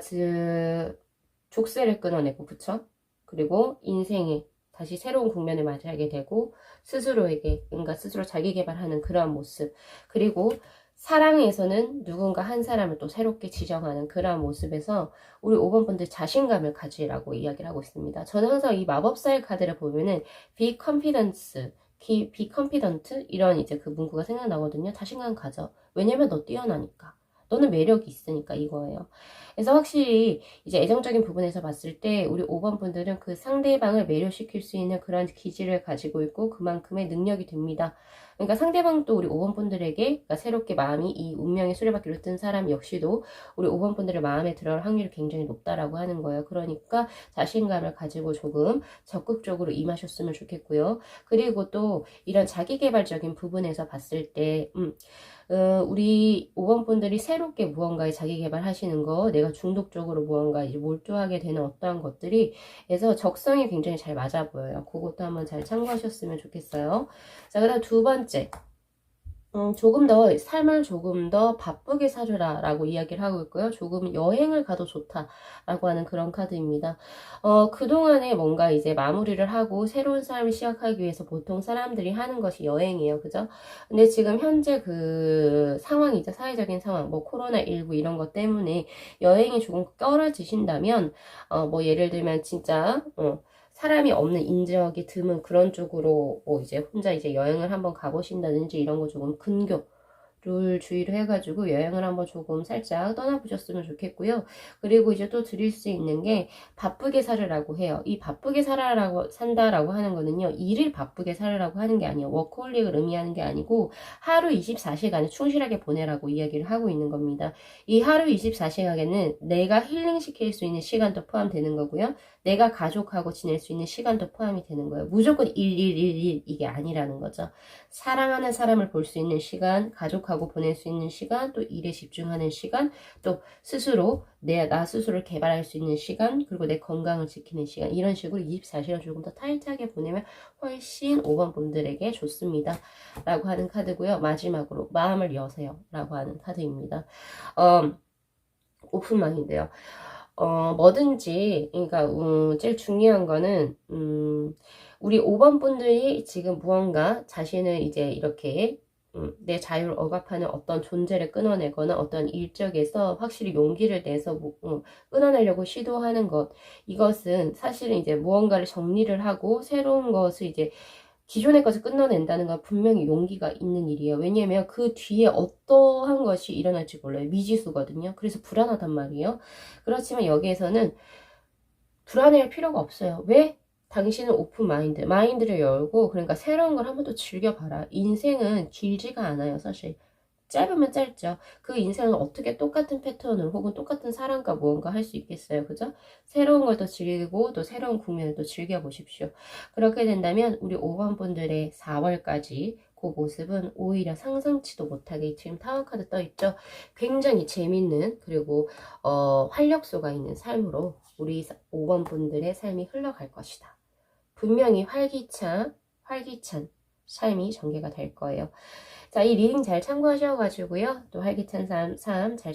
족쇄를 끊어내고, 그쵸? 그리고 인생에 다시 새로운 국면을 맞이하게 되고 스스로에게, 그러니까 스스로 자기 개발하는 그러한 모습, 그리고 사랑에서는 누군가 한 사람을 또 새롭게 지정하는 그러한 모습에서 우리 5번 분들 자신감을 가지라고 이야기를 하고 있습니다. 저는 항상 이 마법사의 카드를 보면은 be confidence, be confident 이런 이제 그 문구가 생각나거든요. 자신감 가져. 왜냐면 너 뛰어나니까. 너는 매력이 있으니까 이거예요. 그래서 확실히 이제 애정적인 부분에서 봤을 때 우리 5번 분들은 그 상대방을 매료시킬 수 있는 그런 기질을 가지고 있고 그만큼의 능력이 됩니다. 그러니까 상대방도 우리 5번 분들에게, 그러니까 새롭게 마음이 이 운명의 수레바퀴로 뜬 사람 역시도 우리 5번 분들의 마음에 들어올 확률이 굉장히 높다라고 하는 거예요. 그러니까 자신감을 가지고 조금 적극적으로 임하셨으면 좋겠고요. 그리고 또 이런 자기개발적인 부분에서 봤을 때 우리 5번 분들이 새롭게 무언가에 자기 개발하시는 거, 내가 중독적으로 무언가 이제 몰두하게 되는 어떠한 것들이, 그래서 적성이 굉장히 잘 맞아 보여요. 그것도 한번 잘 참고하셨으면 좋겠어요. 자, 그 다음 두 번째. 조금 더 삶을 조금 더 바쁘게 살으라 라고 이야기를 하고 있고요. 조금 여행을 가도 좋다 라고 하는 그런 카드입니다. 그동안에 뭔가 이제 마무리를 하고 새로운 삶을 시작하기 위해서 보통 사람들이 하는 것이 여행이에요. 그죠? 근데 지금 현재 그 상황이죠. 사회적인 상황, 뭐 코로나19 이런 것 때문에 여행이 조금 떨어지신다면, 뭐 예를 들면 진짜, 사람이 없는 인적이 드문 그런 쪽으로 뭐 이제 혼자 이제 여행을 한번 가보신다든지 이런 거 조금 근교를 주의를 해가지고 여행을 한번 조금 살짝 떠나보셨으면 좋겠고요. 그리고 이제 또 드릴 수 있는 게 바쁘게 살으라고 해요. 이 바쁘게 살아라고 산다라고 하는 거는요. 일을 바쁘게 살으라고 하는 게 아니에요. 워커홀릭을 의미하는 게 아니고 하루 24시간을 충실하게 보내라고 이야기를 하고 있는 겁니다. 이 하루 24시간에는 내가 힐링시킬 수 있는 시간도 포함되는 거고요. 내가 가족하고 지낼 수 있는 시간도 포함이 되는 거예요. 무조건 1 이게 아니라는 거죠. 사랑하는 사람을 볼 수 있는 시간, 가족하고 보낼 수 있는 시간, 또 일에 집중하는 시간, 또 스스로 나 스스로를 개발할 수 있는 시간, 그리고 내 건강을 지키는 시간, 이런 식으로 24시간 조금 더 타이트하게 보내면 훨씬 5번 분들에게 좋습니다. 라고 하는 카드고요. 마지막으로 마음을 여세요. 라고 하는 카드입니다. 오픈망인데요. 뭐든지, 그러니까, 제일 중요한 거는, 우리 5번 분들이 지금 무언가 자신을 이제 이렇게, 내 자유를 억압하는 어떤 존재를 끊어내거나 어떤 일적에서 확실히 용기를 내서 끊어내려고 시도하는 것. 이것은 사실은 이제 무언가를 정리를 하고 새로운 것을 이제 기존의 것을 끊어낸다는 건 분명히 용기가 있는 일이에요. 왜냐하면 그 뒤에 어떠한 것이 일어날지 몰라요. 미지수거든요. 그래서 불안하단 말이에요. 그렇지만 여기에서는 불안해할 필요가 없어요. 왜? 당신은 오픈 마인드를 열고, 그러니까 새로운 걸 한 번 더 즐겨봐라. 인생은 길지가 않아요, 사실. 짧으면 짧죠. 그 인생은 어떻게 똑같은 패턴으로 혹은 똑같은 사람과 무언가 할 수 있겠어요. 그죠? 새로운 걸 또 즐기고 또 새로운 국면을 또 즐겨보십시오. 그렇게 된다면 우리 5번 분들의 4월까지 그 모습은 오히려 상상치도 못하게 지금 타워 카드 떠있죠. 굉장히 재밌는 그리고 활력소가 있는 삶으로 우리 5번 분들의 삶이 흘러갈 것이다. 분명히 활기찬 삶이 전개가 될 거예요. 자, 이 리딩 잘 참고하셔가지고요. 또 활기찬 삶 잘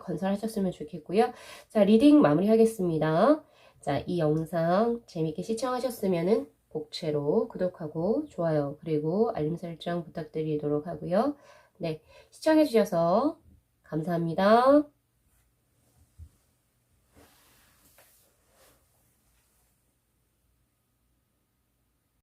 건설하셨으면 좋겠고요. 자, 리딩 마무리하겠습니다. 자, 이 영상 재밌게 시청하셨으면은 복채로 구독하고 좋아요 그리고 알림 설정 부탁드리도록 하고요. 네, 시청해주셔서 감사합니다.